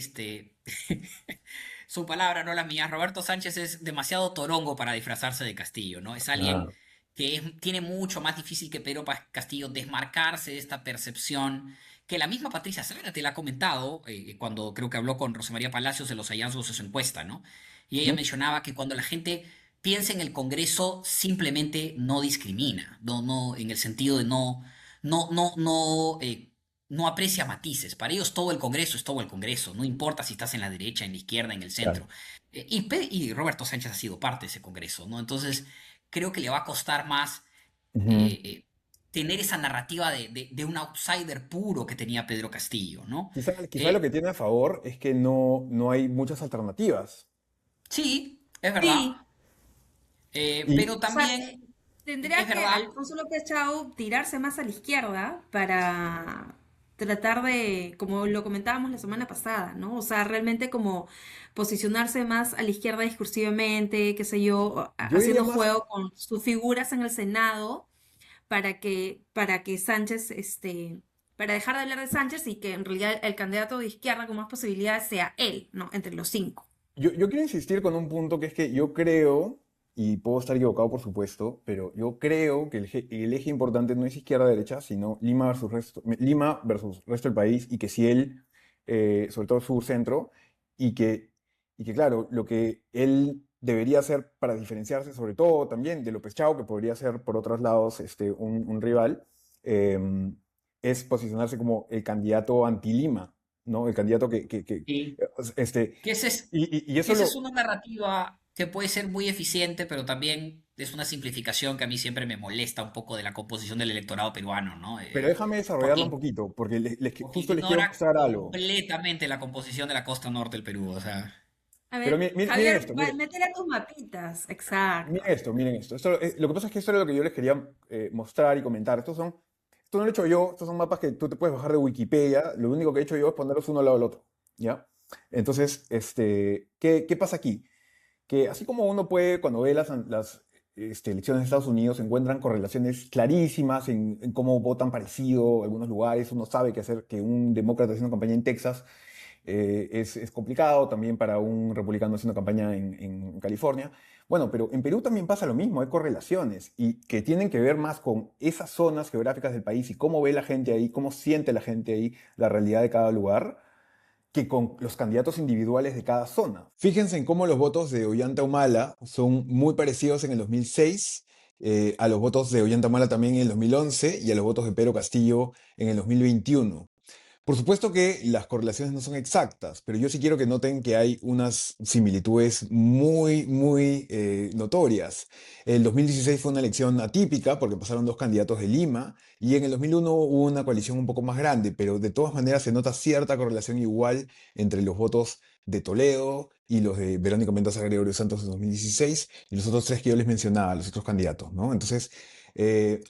B: Su palabra, no la mía. Roberto Sánchez es demasiado torongo para disfrazarse de Castillo, ¿no? Es alguien
C: Claro.
B: que tiene mucho más difícil que Pedro Castillo desmarcarse de esta percepción que la misma Patricia Zárate le ha comentado cuando creo que habló con Rosa María Palacios de los hallazgos de su encuesta, ¿no? Y ella
C: Ujú.
B: mencionaba que cuando la gente piensa en el Congreso simplemente no discrimina, no, en el sentido de no aprecia matices. Para ellos todo el Congreso es todo el Congreso, no importa si estás en la derecha, en la izquierda, en el
C: Claro.
B: centro. Y Roberto Sánchez ha sido parte de ese Congreso, ¿no? Entonces, creo que le va a costar más
C: Ujú.
B: eh, tener esa narrativa de un outsider puro que tenía Pedro Castillo, ¿no?
C: Quizá lo
B: Eh,
C: que tiene a favor es que no hay muchas alternativas.
B: sí, es verdad,
A: Sí,
C: Y
B: pero
A: o sea,
B: también es
A: tendría que
B: verdad.
A: Alfonso López Chau tirarse más a la izquierda para tratar de, como lo comentábamos la semana pasada, ¿no? O sea, realmente como posicionarse más a la izquierda discursivamente, qué sé yo,
C: yo diría
A: haciendo
C: más,
A: juego con sus figuras en el Senado para que Sánchez, para dejar de hablar de Sánchez y que en realidad el candidato de izquierda con más posibilidades sea él, ¿no? Entre los cinco.
C: yo quiero insistir con un punto que es que yo creo, y puedo estar equivocado por supuesto, pero yo creo que el eje importante no es izquierda-derecha, sino Lima versus resto del país, y que si él, sobre todo sur-centro, y que, y que claro, lo que él debería hacer para diferenciarse, sobre todo también de López Chao, que podría ser por otros lados un rival, eh, es posicionarse como el candidato anti-Lima, ¿no? El candidato
B: Sí.
C: este,
B: Que ese es,
C: y
B: que
C: eso
B: esa es
C: lo...
B: una narrativa que puede ser muy eficiente, pero también es una simplificación que a mí siempre me molesta un poco de la composición del electorado peruano, ¿no?
C: Pero déjame desarrollarlo un
B: Porque,
C: poquito, porque
B: porque
C: justo les quiero
B: ignora
C: mostrar algo.
B: completamente la composición de la costa norte del Perú, o sea.
A: A
C: Pero
A: ver,
C: miren
A: Javier,
C: esto, miren,
A: métele a tus mapitas. Exacto.
C: miren esto, miren esto. Lo que pasa es que esto era lo que yo les quería mostrar y comentar. Esto no lo he hecho yo, estos son mapas que tú te puedes bajar de Wikipedia. Lo único que he hecho yo es ponerlos uno al lado del otro, ¿ya? Entonces, ¿qué pasa aquí? Que así como uno puede, cuando ve las elecciones de Estados Unidos, se encuentran correlaciones clarísimas en cómo votan parecido algunos lugares. Uno sabe que un demócrata haciendo campaña en Texas es complicado también para un republicano haciendo campaña en California. Bueno, pero en Perú también pasa lo mismo, hay correlaciones y que tienen que ver más con esas zonas geográficas del país y cómo ve la gente ahí, cómo siente la gente ahí, la realidad de cada lugar que con los candidatos individuales de cada zona. Fíjense en cómo los votos de Ollanta Humala son muy parecidos en el 2006, a los votos de Ollanta Humala también en el 2011 y a los votos de Pedro Castillo en el 2021. Por supuesto que las correlaciones no son exactas, pero yo sí quiero que noten que hay unas similitudes muy notorias. El 2016 fue una elección atípica porque pasaron dos candidatos de Lima y en el 2001 hubo una coalición un poco más grande, pero de todas maneras se nota cierta correlación igual entre los votos de Toledo y los de Verónica Mendoza Gregorio Santos en 2016 y los otros tres que yo les mencionaba, los otros candidatos, ¿no? Entonces,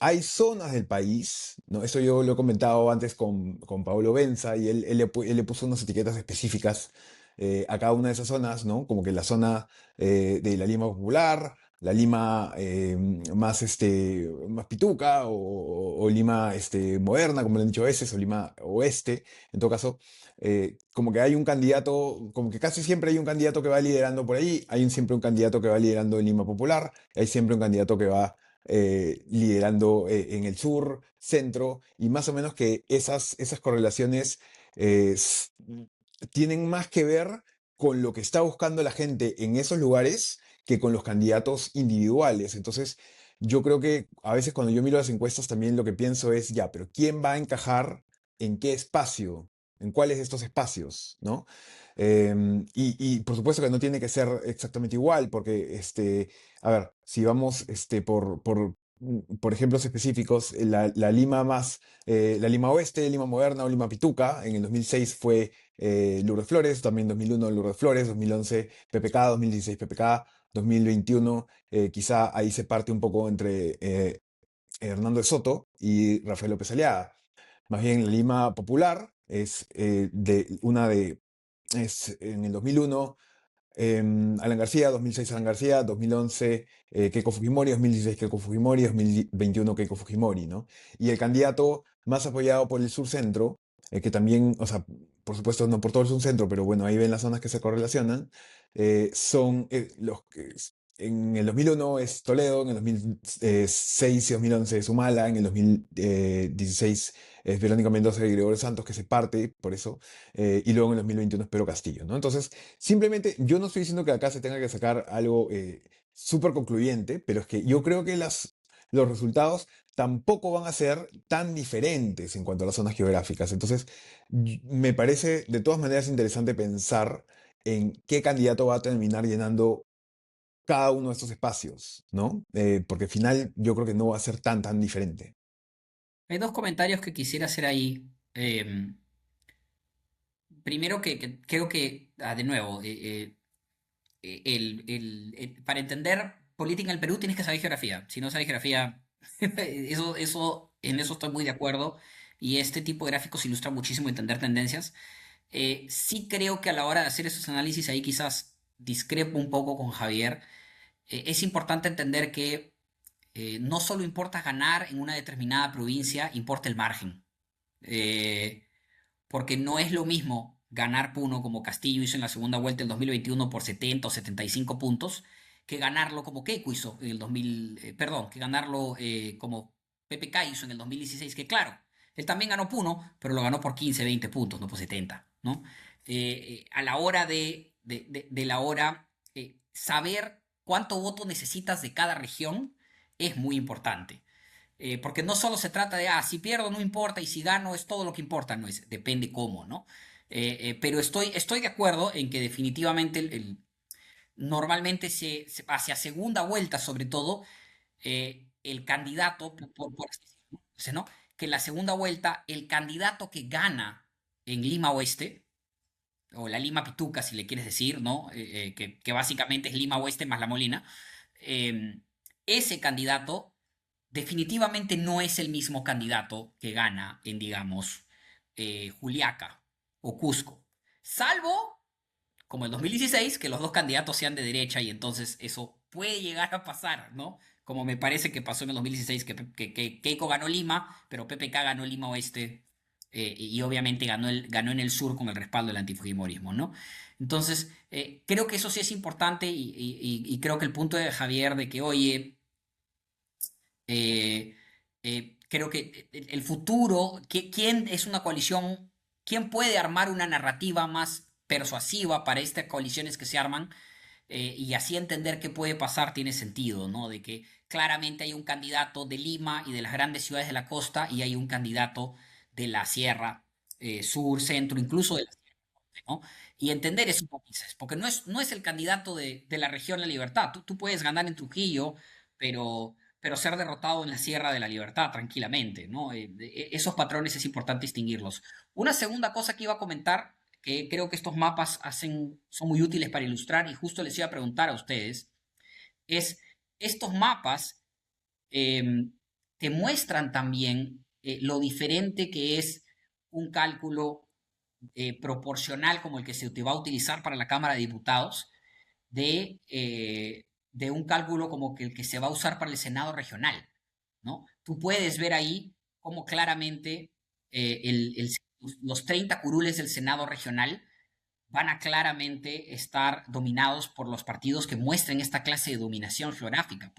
C: hay zonas del país, ¿no? Eso yo lo he comentado antes con Pablo Benza y él le puso unas etiquetas específicas a cada una de esas zonas, ¿no? Como que la zona de la Lima Popular, la Lima más pituca o Lima moderna, como le han dicho a veces, o Lima Oeste, en todo caso. Como que hay un candidato, como que casi siempre hay un candidato que va liderando por ahí, siempre un candidato que va liderando en Lima Popular, hay siempre un candidato que va liderando en el sur, centro, y más o menos que esas correlaciones tienen más que ver con lo que está buscando la gente en esos lugares que con los candidatos individuales. Entonces, yo creo que a veces cuando yo miro las encuestas también lo que pienso es, ya, pero ¿quién va a encajar en qué espacio? ¿En cuáles de estos espacios? ¿No? Y por supuesto que no tiene que ser exactamente igual, porque a ver, si vamos por ejemplos específicos, la Lima Oeste, Lima Moderna o Lima Pituca, en el 2006 fue Lourdes Flores, también 2001 Lourdes Flores, 2011 PPK, 2016 PPK, 2021 quizá ahí se parte un poco entre Hernando de Soto y Rafael López Aliaga. Más bien la Lima Popular es en el 2001 Alan García, 2006 Alan García, 2011 Keiko Fujimori, 2016 Keiko Fujimori, 2021 Keiko Fujimori, ¿no? Y el candidato más apoyado por el Sur-Centro, que también, o sea, por supuesto no por todo el Sur-Centro, pero bueno, ahí ven las zonas que se correlacionan, son los que... En el 2001 es Toledo, en el 2006 y 2011 es Humala, en el 2016 es Verónica Mendoza y Gregorio Santos, que se parte por eso, y luego en el 2021 es Pedro Castillo, ¿no? Entonces, simplemente, yo no estoy diciendo que acá se tenga que sacar algo súper concluyente, pero es que yo creo que los resultados tampoco van a ser tan diferentes en cuanto a las zonas geográficas. Entonces, me parece de todas maneras interesante pensar en qué candidato va a terminar llenando cada uno de estos espacios, ¿no? Porque al final yo creo que no va a ser tan diferente.
B: Hay dos comentarios que quisiera hacer ahí. Primero que creo que, de nuevo, para entender política en el Perú tienes que saber geografía. Si no sabes geografía, en eso estoy muy de acuerdo. Y este tipo de gráficos ilustra muchísimo entender tendencias. Sí creo que a la hora de hacer esos análisis ahí quizás discrepo un poco con Javier. Es importante entender que no solo importa ganar en una determinada provincia, importa el margen. Eh, Porque no es lo mismo ganar Puno como Castillo hizo en la segunda vuelta del 2021 por 70 o 75 puntos, que ganarlo como Keiko hizo en el 2000, perdón, que ganarlo como PPK hizo en el 2016, que claro, él también ganó Puno, pero lo ganó por 15, 20 puntos, no por 70, ¿no? A la hora de la hora, saber cuánto voto necesitas de cada región es muy importante. Porque no solo se trata de, si pierdo no importa y si gano es todo lo que importa, no es, depende cómo, ¿no? Pero estoy de acuerdo en que definitivamente normalmente hacia segunda vuelta, sobre todo, el candidato, así decirlo, ¿no? Que en la segunda vuelta el candidato que gana en Lima Oeste, o la Lima Pituca, si le quieres decir, ¿no? Que básicamente es Lima Oeste más La Molina, ese candidato definitivamente no es el mismo candidato que gana en, digamos, Juliaca o Cusco. Salvo, como el 2016, que los dos candidatos sean de derecha y entonces eso puede llegar a pasar, ¿no? Como me parece que pasó en el 2016, que Keiko ganó Lima, pero PPK ganó Lima Oeste y obviamente ganó en el sur con el respaldo del antifujimorismo, ¿no? Entonces, creo que eso sí es importante y creo que el punto de Javier de que, oye, eh, creo que el futuro, ¿quién es una coalición? ¿Quién puede armar una narrativa más persuasiva para estas coaliciones que se arman? Y así entender qué puede pasar tiene sentido, ¿no? De que claramente hay un candidato de Lima y de las grandes ciudades de la costa y hay un candidato de la sierra, sur, centro, incluso de la sierra, ¿no? Y entender esos matices, porque no es el candidato de la región La Libertad. Tú puedes ganar en Trujillo, pero ser derrotado en la Sierra de la Libertad tranquilamente, ¿no? Esos patrones es importante distinguirlos. Una segunda cosa que iba a comentar, que creo que estos mapas son muy útiles para ilustrar, y justo les iba a preguntar a ustedes, es estos mapas eh, te muestran también lo diferente que es un cálculo proporcional como el que se te va a utilizar para la Cámara de Diputados de un cálculo como que el que se va a usar para el Senado regional, ¿no? Tú puedes ver ahí cómo claramente los 30 curules del Senado regional van a claramente estar dominados por los partidos que muestren esta clase de dominación geográfica.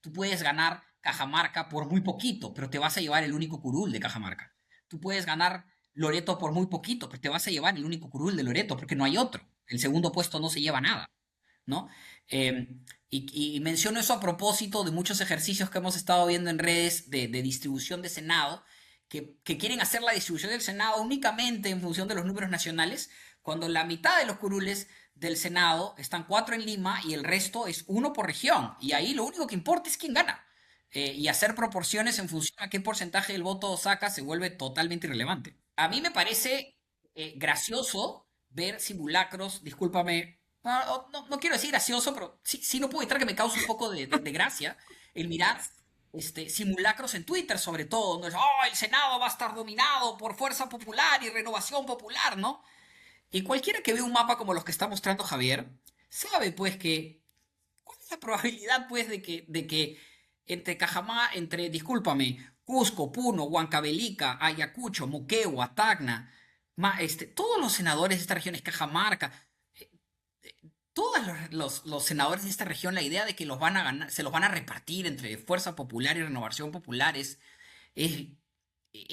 B: Tú puedes ganar Cajamarca por muy poquito, pero te vas a llevar el único curul de Cajamarca. Tú puedes ganar Loreto por muy poquito, pero te vas a llevar el único curul de Loreto, porque no hay otro. El segundo puesto no se lleva nada, ¿no? Y menciono eso a propósito de muchos ejercicios que hemos estado viendo en redes de distribución de Senado, que quieren hacer la distribución del Senado únicamente en función de los números nacionales, cuando la mitad de los curules del Senado están 4 en Lima y el resto es 1 por región. Y ahí lo único que importa es quién gana. Y hacer proporciones en función a qué porcentaje del voto saca se vuelve totalmente irrelevante. A mí me parece gracioso ver simulacros, discúlpame, no quiero decir gracioso, pero sí no puedo evitar que me cause un poco de gracia el mirar simulacros en Twitter, sobre todo, ¿no? El Senado va a estar dominado por Fuerza Popular y Renovación Popular, ¿no? Y cualquiera que vea un mapa como los que está mostrando Javier, sabe pues que, ¿cuál es la probabilidad pues de que entre discúlpame, Cusco, Puno, Huancavelica, Ayacucho, Moquegua, Tacna, todos los senadores de esta región, es Cajamarca, todos los senadores de esta región, la idea de que los van a ganar, se los van a repartir entre Fuerza Popular y Renovación Popular es, es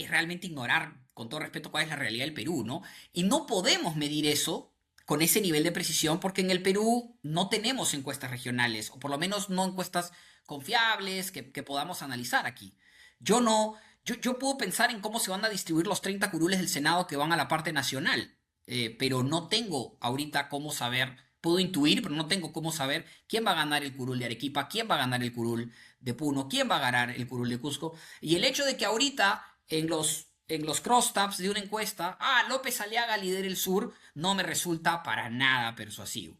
B: realmente ignorar, con todo respeto, cuál es la realidad del Perú, ¿no? Y no podemos medir eso con ese nivel de precisión porque en el Perú no tenemos encuestas regionales, o por lo menos no encuestas confiables que podamos analizar aquí. Yo no, yo puedo pensar en cómo se van a distribuir los 30 curules del Senado que van a la parte nacional, pero no tengo ahorita cómo saber, puedo intuir, pero no tengo cómo saber quién va a ganar el curul de Arequipa, quién va a ganar el curul de Puno, quién va a ganar el curul de Cusco. Y el hecho de que ahorita en los crosstabs de una encuesta, López Aliaga lidera el sur, no me resulta para nada persuasivo.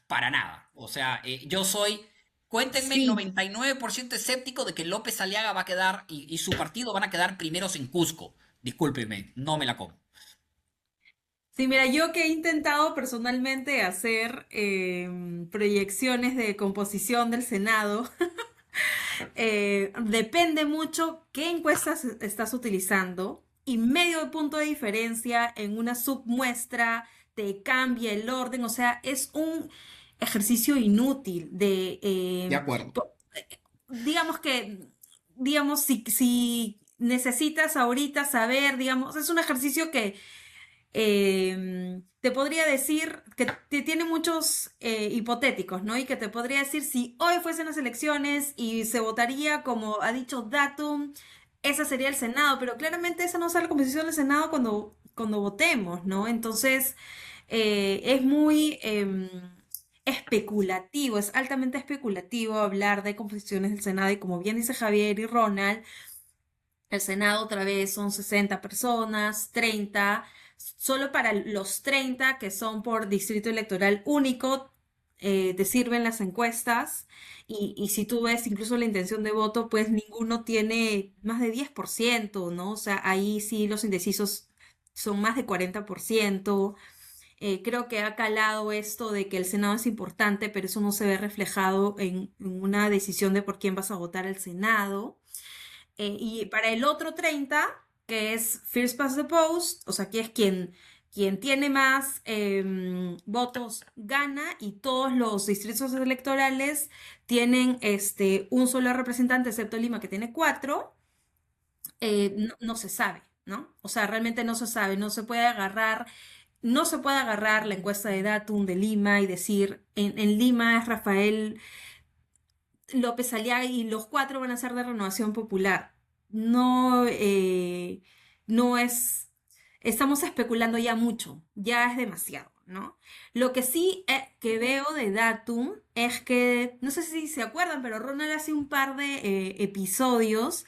B: Para nada. O sea, yo soy, cuéntenme, el
A: Sí,
B: 99% escéptico de que López Aliaga va a quedar y su partido van a quedar primeros en Cusco. Discúlpenme, no me la como.
A: sí, mira, yo que he intentado personalmente hacer proyecciones de composición del Senado, depende mucho qué encuestas estás utilizando y medio punto de diferencia en una submuestra te cambia el orden, o sea, es un ejercicio inútil de,
B: De acuerdo.
A: digamos que, digamos, si necesitas ahorita saber, digamos, es un ejercicio que te podría decir que tiene muchos hipotéticos, ¿no? Y que te podría decir si hoy fuesen las elecciones y se votaría como ha dicho Datum, ese sería el Senado, pero claramente esa no será la composición del Senado cuando votemos, ¿no? Entonces, es muy especulativo, es altamente especulativo hablar de composiciones del Senado y como bien dice Javier y Ronald, el Senado otra vez son 60 personas, 30, solo para los 30 que son por distrito electoral único, te sirven las encuestas y si tú ves incluso la intención de voto, pues ninguno tiene más de 10%, ¿no? O sea, ahí sí los indecisos son más de 40%. Creo que ha calado esto de que el Senado es importante, pero eso no se ve reflejado en una decisión de por quién vas a votar al Senado. Y para el otro 30 que es First Past the Post, o sea, que es quien tiene más votos gana y todos los distritos electorales tienen un solo representante, excepto Lima, que tiene cuatro, no se sabe, ¿no? O sea, realmente no se sabe, no se puede agarrar la encuesta de Datum de Lima y decir, en Lima es Rafael López Aliaga y los cuatro van a ser de Renovación Popular. No, no es, estamos especulando ya mucho, ya es demasiado, ¿no? Lo que sí que veo de Datum es que, no sé si se acuerdan, pero Ronald hace un par de episodios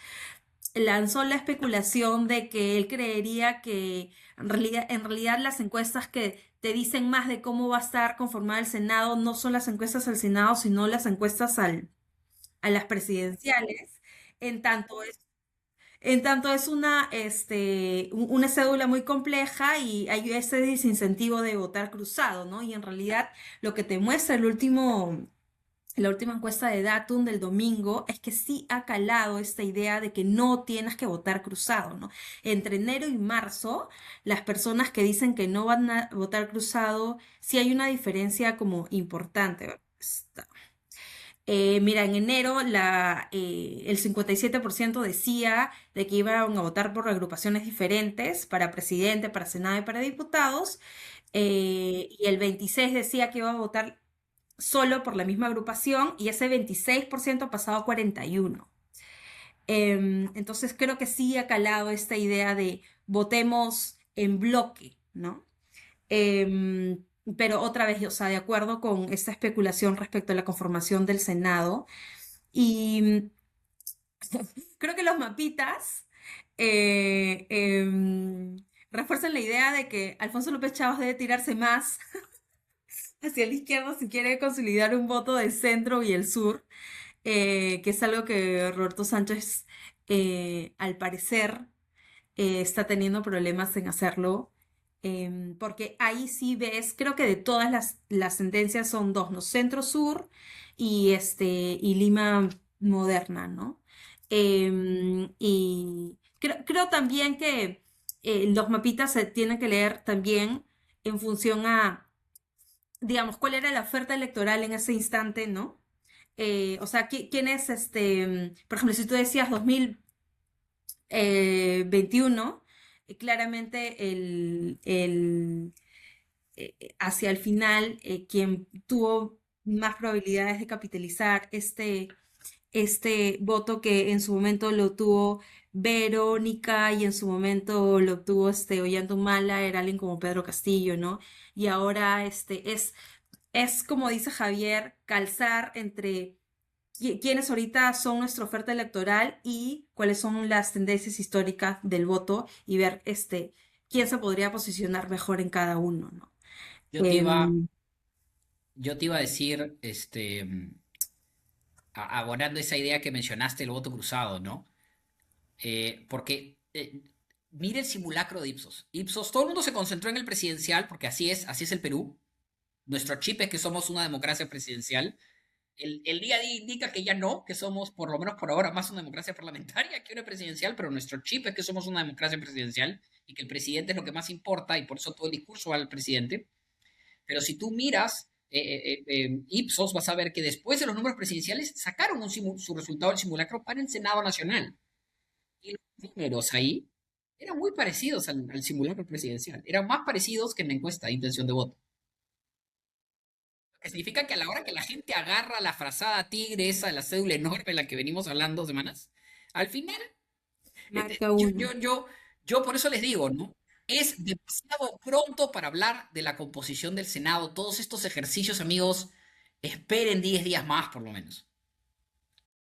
A: lanzó la especulación de que él creería que en realidad las encuestas que te dicen más de cómo va a estar conformado el Senado no son las encuestas al Senado, sino las encuestas a las presidenciales, en tanto es, en tanto es una cédula muy compleja y hay ese desincentivo de votar cruzado, ¿no? Y en realidad lo que te muestra la última encuesta de Datum del domingo es que sí ha calado esta idea de que no tienes que votar cruzado, ¿no? Entre enero y marzo, las personas que dicen que no van a votar cruzado, sí hay una diferencia como importante. Mira, en enero el 57% decía de que iban a votar por agrupaciones diferentes para presidente, para senado y para diputados, y el 26% decía que iba a votar solo por la misma agrupación y ese 26% ha pasado a 41%. Entonces creo que sí ha calado esta idea de votemos en bloque, ¿no? Em, pero otra vez, o sea, de acuerdo con esta especulación respecto a la conformación del Senado. Y creo que los mapitas eh, em, refuerzan la idea de que Alfonso López Chavos debe tirarse más hacia la izquierda si quiere consolidar un voto del centro y el sur, que es algo que Roberto Sánchez, al parecer, está teniendo problemas en hacerlo. Porque ahí sí ves, creo que de todas las sentencias son dos, ¿no? Centro-Sur y Lima Moderna, ¿no? Y creo también que los mapitas se tienen que leer también en función a, digamos, cuál era la oferta electoral en ese instante, ¿no? O sea, ¿quién es por ejemplo, si tú decías 2021, claramente hacia el final, quien tuvo más probabilidades de capitalizar este voto que en su momento lo tuvo Verónica y en su momento lo obtuvo Ollantaytamala, era alguien como Pedro Castillo, ¿no? Y ahora es como dice Javier, calzar entre quiénes ahorita son nuestra oferta electoral y cuáles son las tendencias históricas del voto y ver quién se podría posicionar mejor en cada uno, ¿no?
B: Yo te iba,
A: Em,
B: yo te iba a decir, abonando esa idea que mencionaste, el voto cruzado, ¿no? Porque mire el simulacro de Ipsos. Ipsos, todo el mundo se concentró en el presidencial, porque así es el Perú. Nuestro chip es que somos una democracia presidencial. El día a día indica que ya no, que somos, por lo menos por ahora, más una democracia parlamentaria que una presidencial, pero nuestro chip es que somos una democracia presidencial y que el presidente es lo que más importa y por eso todo el discurso va al presidente. Pero si tú miras Ipsos, vas a ver que después de los números presidenciales sacaron su resultado del simulacro para el Senado Nacional. Y los números ahí eran muy parecidos al simulacro presidencial. Eran más parecidos que en la encuesta de intención de voto. Que significa que a la hora que la gente agarra la frazada tigre, esa, la cédula enorme de la que venimos hablando semanas, al final,
A: marca
B: yo,
A: uno.
B: yo, yo, yo por eso les digo, ¿no? Es demasiado pronto para hablar de la composición del Senado. Todos estos ejercicios, amigos, esperen 10 días más, por lo menos.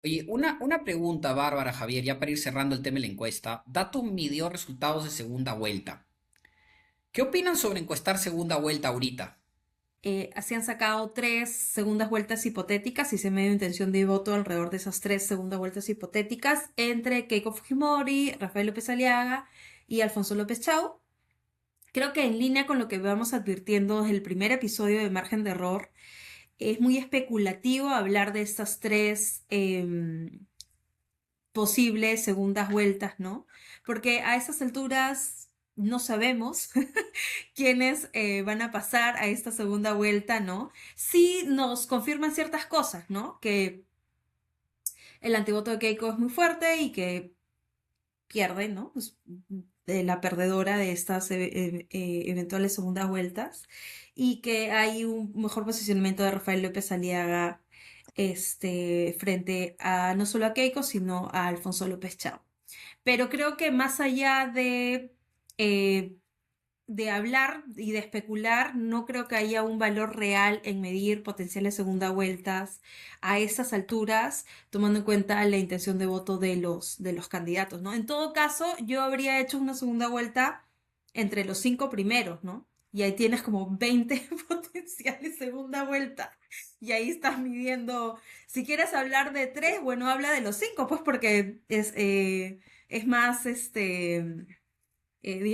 B: Oye, una pregunta, Bárbara, Javier, ya para ir cerrando el tema de la encuesta. Datum midió resultados de segunda vuelta. ¿Qué opinan sobre encuestar segunda vuelta ahorita?
A: Se han sacado tres segundas vueltas hipotéticas y se me dio intención de voto alrededor de esas tres segundas vueltas hipotéticas entre Keiko Fujimori, Rafael López Aliaga y Alfonso López Chau. Creo que en línea con lo que vamos advirtiendo desde el primer episodio de Margen de Error, es muy especulativo hablar de estas tres posibles segundas vueltas, ¿no? Porque a esas alturas no sabemos quiénes van a pasar a esta segunda vuelta, ¿no? Sí nos confirman ciertas cosas, ¿no? Que el antivoto de Keiko es muy fuerte y que pierde, ¿no? Pues, de la perdedora de estas eventuales segundas vueltas y que hay un mejor posicionamiento de Rafael López Aliaga frente a no solo a Keiko, sino a Alfonso López Chao. Pero creo que más allá eh, de hablar y de especular, no creo que haya un valor real en medir potenciales segunda vueltas a esas alturas, tomando en cuenta la intención de voto de los candidatos, ¿no? En todo caso, yo habría hecho una segunda vuelta entre los cinco primeros, ¿no? Y ahí tienes como 20 potenciales segunda vuelta. Y ahí estás midiendo, si quieres hablar de tres, bueno, habla de los cinco, pues porque es más,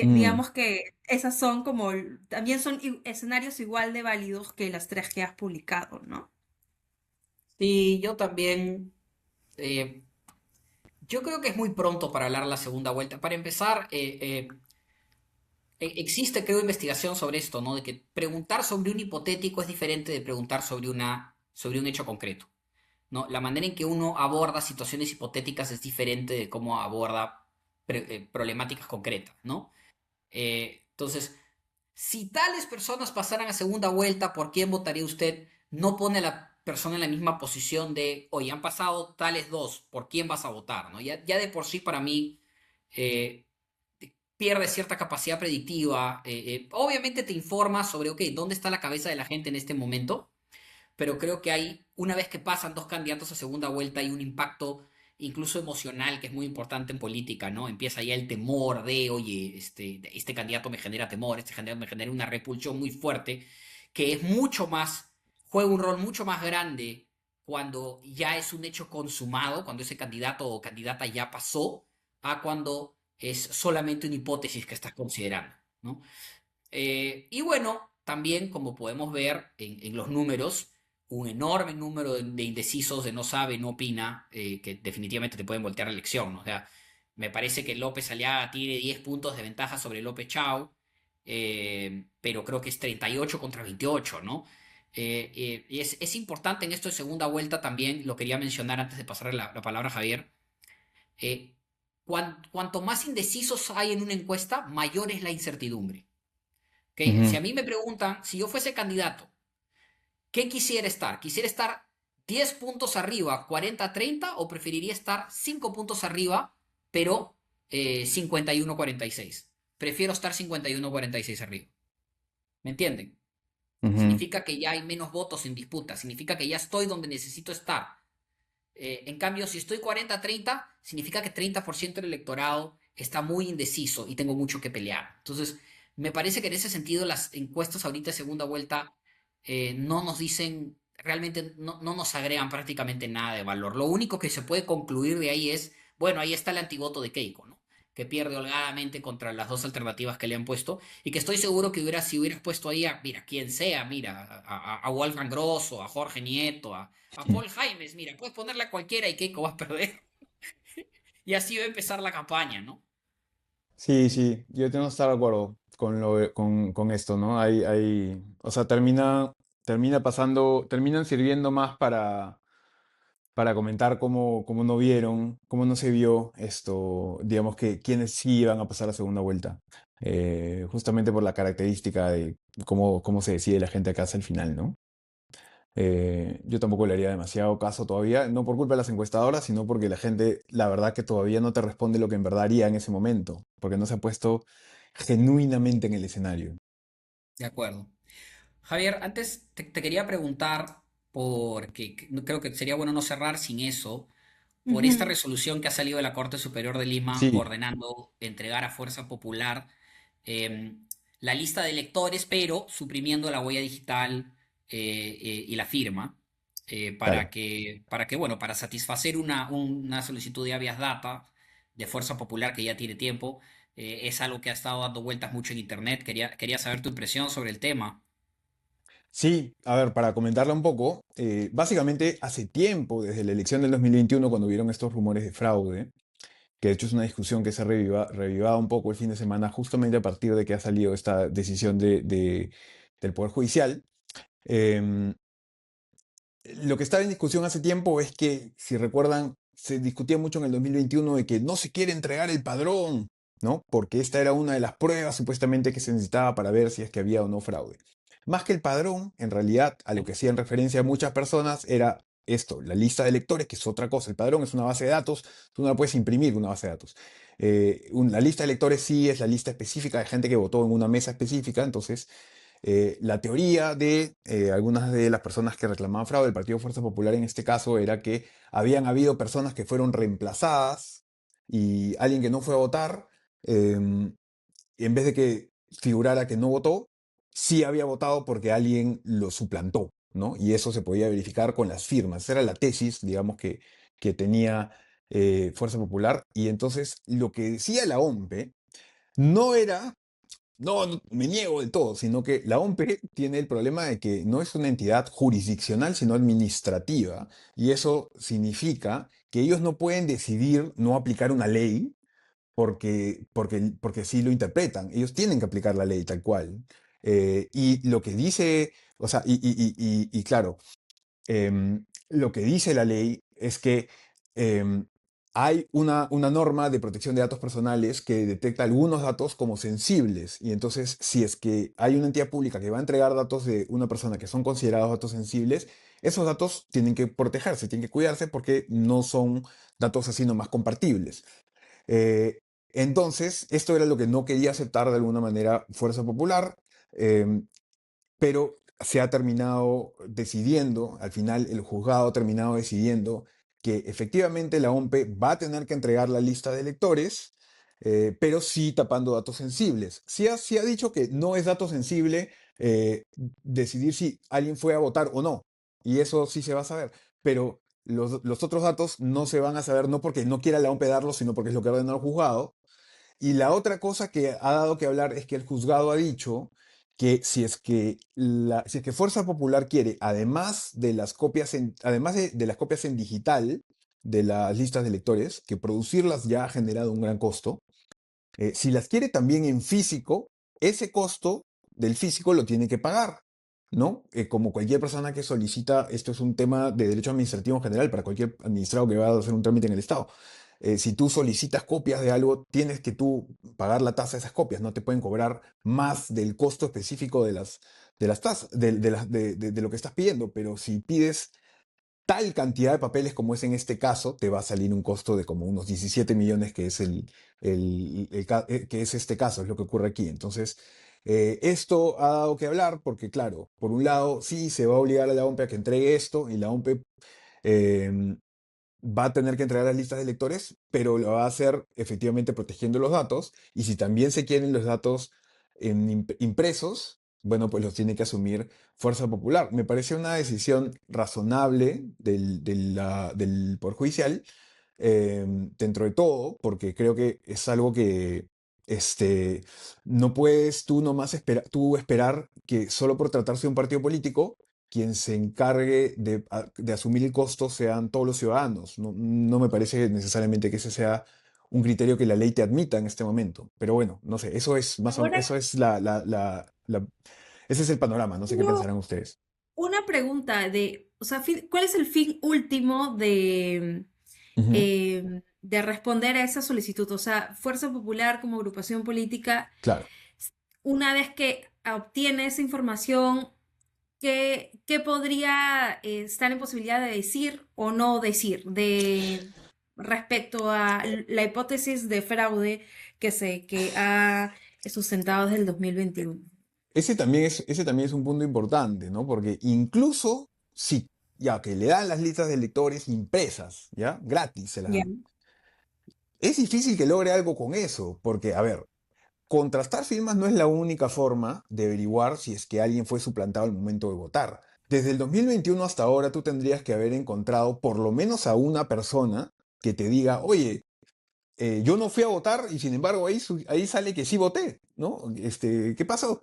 C: Mm.
A: digamos que esas son como, también son escenarios igual de válidos que las tres que has publicado, ¿no?
B: Sí, yo también. eh, yo creo que es muy pronto para hablar la segunda vuelta. Para empezar, existe, creo, investigación sobre esto, ¿no? De que preguntar sobre un hipotético es diferente de preguntar sobre un hecho concreto, ¿no? La manera en que uno aborda situaciones hipotéticas es diferente de cómo aborda problemáticas concretas, ¿no? Entonces, si tales personas pasaran a segunda vuelta, ¿por quién votaría usted? No pone a la persona en la misma posición de, oye, han pasado tales dos, ¿por quién vas a votar? ¿No? Ya de por sí, para mí, eh, pierde cierta capacidad predictiva. Obviamente te informa sobre, ok, ¿dónde está la cabeza de la gente en este momento? Pero creo que hay, una vez que pasan dos candidatos a segunda vuelta, hay un impacto incluso emocional que es muy importante en política, ¿no? Empieza ya el temor de, oye, este candidato me genera temor, este candidato me genera una repulsión muy fuerte, que es mucho más, juega un rol mucho más grande cuando ya es un hecho consumado, cuando ese candidato o candidata ya pasó, a cuando es solamente una hipótesis que estás considerando, ¿no? Y bueno, también como podemos ver en los números, un enorme número de indecisos, de no sabe, no opina, que definitivamente te pueden voltear la elección, ¿no? O sea, me parece que López Aliaga tiene 10 puntos de ventaja sobre López Chau, pero creo que es 38 contra 28, ¿no? Y es importante en esto de segunda vuelta también, lo quería mencionar antes de pasarle la palabra a Javier. eh, Cuanto más indecisos hay en una encuesta, mayor es la incertidumbre. ¿Ok? Si
C: Ujú.
B: a mí me preguntan, si yo fuese candidato, ¿qué quisiera estar? ¿Quisiera estar 10 puntos arriba, 40-30, o preferiría estar 5 puntos arriba, pero 51-46? Prefiero estar 51-46 arriba. ¿Me entienden?
C: Ujú.
B: Significa que ya hay menos votos en disputa, significa que ya estoy donde necesito estar. En cambio, si estoy 40-30, significa que 30% del electorado está muy indeciso y tengo mucho que pelear. Entonces, me parece que en ese sentido las encuestas ahorita de segunda vuelta no nos dicen, realmente no nos agregan prácticamente nada de valor. Lo único que se puede concluir de ahí es, bueno, ahí está el antivoto de Keiko, ¿no? Que pierde holgadamente contra las dos alternativas que le han puesto y que estoy seguro que si hubieras puesto ahí a, mira, quien sea, mira, a Wolfgang Grosso, a Jorge Nieto, a Paul Jaimes, mira, puedes ponerle a cualquiera y Keiko va a perder. Y así va a empezar la campaña, ¿no?
C: Sí, sí, yo tengo que estar de acuerdo con esto, ¿no? O sea, termina pasando, terminan sirviendo más para comentar cómo no vieron, cómo no se vio esto, digamos que quiénes sí iban a pasar a segunda vuelta, justamente por la característica de cómo se decide la gente acá hacia el final, ¿no? Yo tampoco le haría demasiado caso todavía, no por culpa de las encuestadoras, sino porque la gente, la verdad que todavía no te responde lo que en verdad haría en ese momento, porque no se ha puesto genuinamente en el escenario.
B: De acuerdo. Javier, antes te quería preguntar, porque creo que sería bueno no cerrar sin eso, por esta
A: Ujú.
B: resolución que ha salido de la Corte Superior de Lima
C: Sí,
B: ordenando entregar a Fuerza Popular eh, la lista de electores, pero suprimiendo la huella digital y la firma,
C: claro.
B: bueno, para satisfacer una solicitud de habeas data de Fuerza Popular que ya tiene tiempo, es algo que ha estado dando vueltas mucho en Internet. Quería saber tu impresión sobre el tema.
C: Sí, a ver, para comentarla un poco, básicamente hace tiempo, desde la elección del 2021, cuando hubieron estos rumores de fraude, que de hecho es una discusión que se ha revivado un poco el fin de semana, justamente a partir de que ha salido esta decisión del Poder Judicial. em, Lo que estaba en discusión hace tiempo es que, si recuerdan, se discutía mucho en el 2021 de que no se quiere entregar el padrón, ¿no? Porque esta era una de las pruebas supuestamente que se necesitaba para ver si es que había o no fraude. Más que el padrón, en realidad, a lo que hacían referencia muchas personas era esto, la lista de electores, que es otra cosa. El padrón es una base de datos, tú no la puedes imprimir una base de datos. La lista de electores sí es la lista específica de gente que votó en una mesa específica, entonces la teoría de algunas de las personas que reclamaban fraude del Partido Fuerza Popular en este caso era que habían habido personas que fueron reemplazadas y alguien que no fue a votar, en vez de que figurara que no votó, sí había votado porque alguien lo suplantó, ¿no? Y eso se podía verificar con las firmas. Esa era la tesis, digamos, que tenía Fuerza Popular. Y entonces lo que decía la OMPE no era no, me niego del todo, sino que la OMPE tiene el problema de que no es una entidad jurisdiccional, sino administrativa, y eso significa que ellos no pueden decidir no aplicar una ley porque sí lo interpretan, ellos tienen que aplicar la ley tal cual. Y lo que dice, o sea, y claro, lo que dice la ley es que em, hay una norma de protección de datos personales que detecta algunos datos como sensibles. Y entonces, si es que hay una entidad pública que va a entregar datos de una persona que son considerados datos sensibles, esos datos tienen que protegerse, tienen que cuidarse porque no son datos así nomás compartibles. Eh, entonces, esto era lo que no quería aceptar de alguna manera Fuerza Popular. em, pero se ha terminado decidiendo, al final el juzgado ha terminado decidiendo que efectivamente la OMPE va a tener que entregar la lista de electores, pero sí tapando datos sensibles. Sí ha dicho que no es dato sensible decidir si alguien fue a votar o no, y eso sí se va a saber, pero los otros datos no se van a saber no porque no quiera la OMPE darlos, sino porque es lo que ha ordenado el juzgado. Y la otra cosa que ha dado que hablar es que el juzgado ha dicho que si es que Fuerza Popular quiere, además de las copias además de las copias en digital de las listas de electores, que producirlas ya ha generado un gran costo, si las quiere también en físico, ese costo del físico lo tiene que pagar, ¿no? Como cualquier persona que solicita, esto es un tema de derecho administrativo en general, para cualquier administrado que va a hacer un trámite en el Estado. Si tú solicitas copias de algo, tienes que tú pagar la tasa de esas copias, no te pueden cobrar más del costo específico de las tasas, de lo que estás pidiendo, pero si pides tal cantidad de papeles como es en este caso, te va a salir un costo de como unos 17 millones, que es que es este caso, es lo que ocurre aquí. Entonces, esto ha dado que hablar porque, claro, por un lado, sí se va a obligar a la OMPE a que entregue esto y la OMPE eh, va a tener que entregar las listas de electores, pero lo va a hacer efectivamente protegiendo los datos. Y si también se quieren los datos impresos, bueno, pues los tiene que asumir Fuerza Popular. Me parece una decisión razonable del Poder Judicial, dentro de todo, porque creo que es algo que este, no puedes tú nomás esperar que solo por tratarse de un partido político, quien se encargue de asumir el costo sean todos los ciudadanos. No, no me parece necesariamente que ese sea un criterio que la ley te admita en este momento. Pero bueno, no sé, eso es más o menos,
A: Ahora,
C: eso es ese es el panorama, no sé qué
A: tengo
C: pensarán ustedes.
A: una pregunta o sea, ¿cuál es el fin último
C: Ujú,
A: de responder a esa solicitud? O sea, Fuerza Popular como agrupación política,
C: claro.
A: una vez que obtiene esa información, ¿qué podría estar en posibilidad de decir o no decir respecto a la hipótesis de fraude que ha sustentado desde el 2021?
C: Ese también es un punto importante, ¿no? Porque incluso si, ya que le dan las listas de electores impresas, ¿ya? Gratis se las
A: Ya.
C: dan. Es difícil que logre algo con eso, porque, a ver, contrastar firmas no es la única forma de averiguar si es que alguien fue suplantado al momento de votar. Desde el 2021 hasta ahora tú tendrías que haber encontrado por lo menos a una persona que te diga, oye, yo no fui a votar y sin embargo ahí sale que sí voté, ¿no? ¿Qué pasó?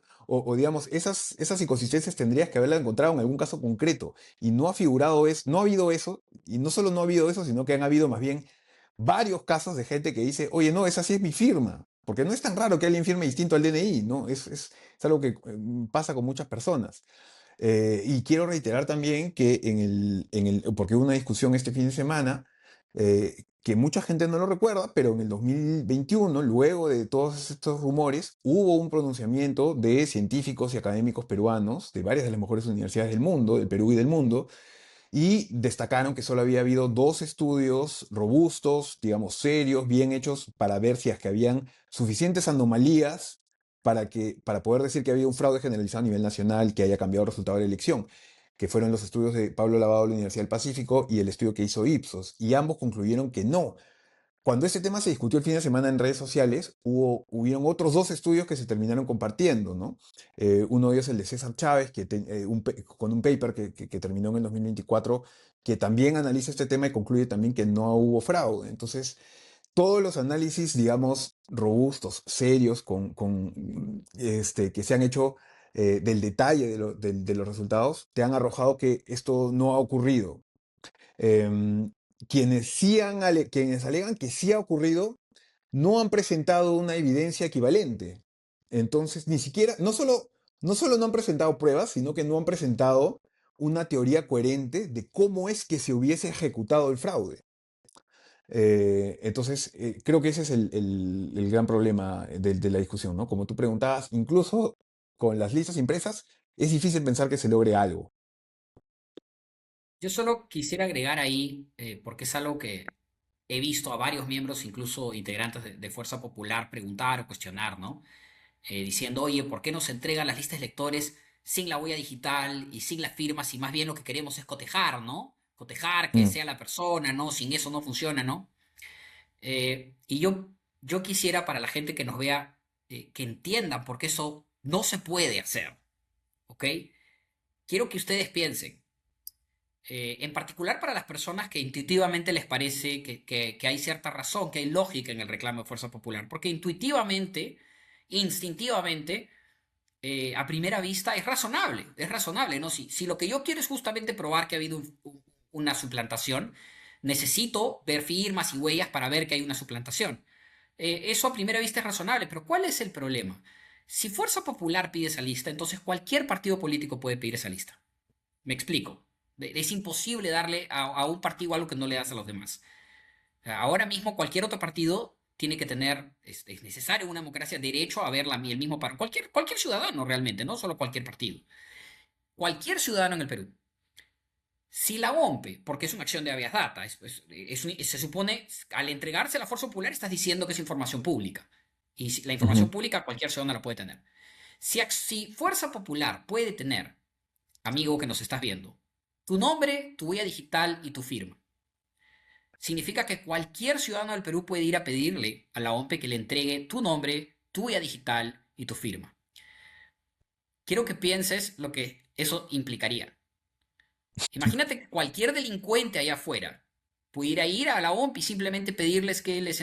C: Digamos, esas inconsistencias tendrías que haberla encontrado en algún caso concreto y no ha figurado eso, no ha habido eso, y no solo no ha habido eso, sino que han habido más bien varios casos de gente que dice, oye, no, esa sí es mi firma, porque no es tan raro que alguien firme distinto al DNI, ¿no? Es algo que pasa con muchas personas. Y quiero reiterar también que porque hubo una discusión este fin de semana, que mucha gente no lo recuerda, pero en el 2021, luego de todos estos rumores, hubo un pronunciamiento de científicos y académicos peruanos de varias de las mejores universidades del mundo, del Perú y del mundo, y destacaron que solo había habido dos estudios robustos, digamos, serios, bien hechos, para ver si es que habían suficientes anomalías para poder decir que había un fraude generalizado a nivel nacional que haya cambiado el resultado de la elección, que fueron los estudios de Pablo Lavado de la Universidad del Pacífico y el estudio que hizo Ipsos, y ambos concluyeron que no. Cuando este tema se discutió el fin de semana en redes sociales, hubieron otros dos estudios que se terminaron compartiendo, ¿no? Uno de ellos el de César Chávez, con un paper que terminó en el 2024, que también analiza este tema y concluye también que no hubo fraude. Entonces, todos los análisis, digamos, robustos, serios, que se han hecho del detalle de los resultados, te han arrojado que esto no ha ocurrido. Em, quienes alegan que sí ha ocurrido no han presentado una evidencia equivalente. Entonces, ni siquiera, no solo no han presentado pruebas, sino que no han presentado una teoría coherente de cómo es que se hubiese ejecutado el fraude. Entonces, creo que ese es el gran problema de la discusión, ¿no? Como tú preguntabas, incluso con las listas impresas, es difícil pensar que se logre algo.
B: Yo solo quisiera agregar ahí, porque es algo que he visto a varios miembros, incluso integrantes de Fuerza Popular, preguntar o cuestionar, ¿no? Diciendo, oye, ¿por qué no se entregan las listas de electores sin la huella digital y sin las firmas? Y más bien lo que queremos es cotejar, ¿no? Cotejar que
C: Mm,
B: sea la persona, ¿no? Sin eso no funciona, ¿no? Y yo quisiera para la gente que nos vea, que entiendan por qué eso no se puede hacer, ¿ok? Quiero que ustedes piensen, en particular para las personas que intuitivamente les parece que hay cierta razón, que hay lógica en el reclamo de fuerza popular, porque intuitivamente, instintivamente, a primera vista es razonable, ¿no? Si lo que yo quiero es justamente probar que ha habido una suplantación, necesito ver firmas y huellas para ver que hay una suplantación. Eso a primera vista es razonable, pero ¿cuál es el problema? Si Fuerza Popular pide esa lista, entonces cualquier partido político puede pedir esa lista. Me explico. Es imposible darle a un partido algo que no le das a los demás. Ahora mismo cualquier otro partido tiene que tener, es necesario en una democracia, derecho a ver el mismo para cualquier ciudadano realmente, no solo cualquier partido. Cualquier ciudadano en el Perú. Si la OMPE, porque es una acción de habeas data, se supone, al entregarse a la Fuerza Popular estás diciendo que es información pública. Y la información pública cualquier ciudadano la puede tener. Si Fuerza Popular puede tener, amigo que nos estás viendo, tu nombre, tu huella digital y tu firma, significa que cualquier ciudadano del Perú puede ir a pedirle a la OMPE que le entregue tu nombre, tu huella digital y tu firma. Quiero que pienses lo que eso implicaría. Imagínate que cualquier delincuente allá afuera pudiera ir a la OMPE y simplemente pedirles que les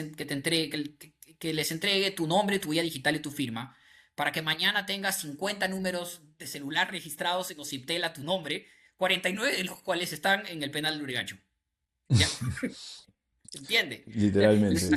B: entregue tu nombre, tu huella digital y tu firma, para que mañana tengas 50 números de celular registrados en Ociptel a tu nombre, 49 de los cuales están en el penal de Lurigancho. ¿Ya? ¿Entiende?
C: Literalmente.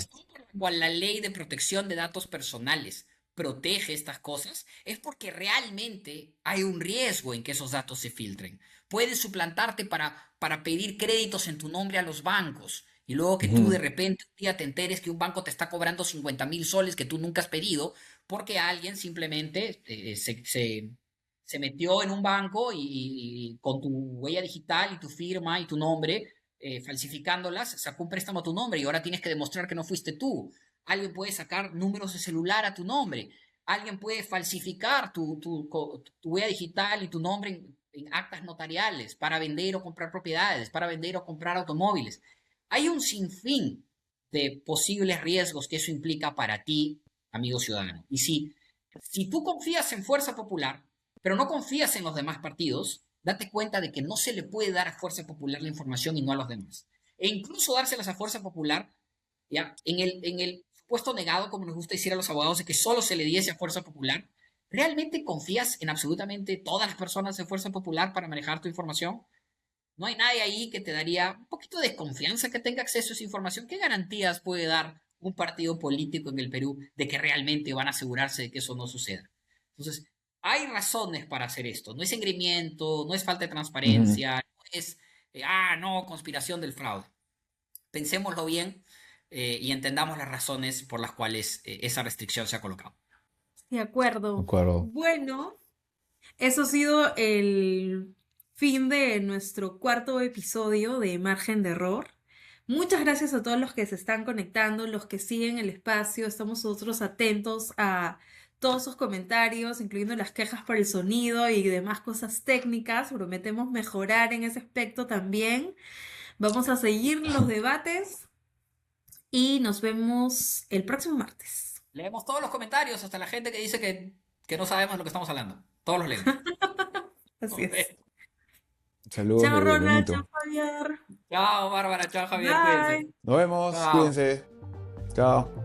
B: Cuando la ley de protección de datos personales protege estas cosas, es porque realmente hay un riesgo en que esos datos se filtren. Pueden suplantarte para pedir créditos en tu nombre a los bancos y luego que tú de repente un día te enteres que un banco te está cobrando 50.000 soles que tú nunca has pedido porque alguien simplemente se metió en un banco y con tu huella digital y tu firma y tu nombre falsificándolas, sacó un préstamo a tu nombre y ahora tienes que demostrar que no fuiste tú. Alguien puede sacar números de celular a tu nombre. Alguien puede falsificar tu huella digital y tu nombre en actas notariales para vender o comprar propiedades, para vender o comprar automóviles. Hay un sinfín de posibles riesgos que eso implica para ti, amigo ciudadano. Y si tú confías en Fuerza Popular, pero no confías en los demás partidos, date cuenta de que no se le puede dar a Fuerza Popular la información y no a los demás. E incluso dárselas a Fuerza Popular, ¿ya? En el supuesto negado, como nos gusta decir a los abogados, de que solo se le diese a Fuerza Popular, ¿realmente confías en absolutamente todas las personas de Fuerza Popular para manejar tu información? No hay nadie ahí que te daría un poquito de desconfianza que tenga acceso a esa información. ¿Qué garantías puede dar un partido político en el Perú de que realmente van a asegurarse de que eso no suceda? Entonces, hay razones para hacer esto. No es engreimiento, no es falta de transparencia, no es, no, conspiración del fraude. Pensémoslo bien y entendamos las razones por las cuales esa restricción se ha colocado.
A: De
C: De
A: acuerdo.
C: acuerdo.
A: Bueno, eso ha sido el fin de nuestro cuarto episodio de Margen de Error. Muchas gracias a todos los que se están conectando, los que siguen el espacio. Estamos nosotros atentos a todos sus comentarios, incluyendo las quejas por el sonido y demás cosas técnicas. Prometemos mejorar en ese aspecto también. Vamos a seguir los debates y nos vemos el próximo martes.
B: Leemos todos los comentarios, hasta la gente que dice que no sabemos de lo que estamos hablando. Todos los leemos.
A: Así es.
C: Saludos
A: Chao,
C: de
A: Ronald.
C: Benito.
A: Chao, Javier.
B: Chao, Bárbara. Chao, Javier.
A: Bye.
B: Cuídense.
C: Nos vemos,
B: Chao.
C: cuídense. Chao.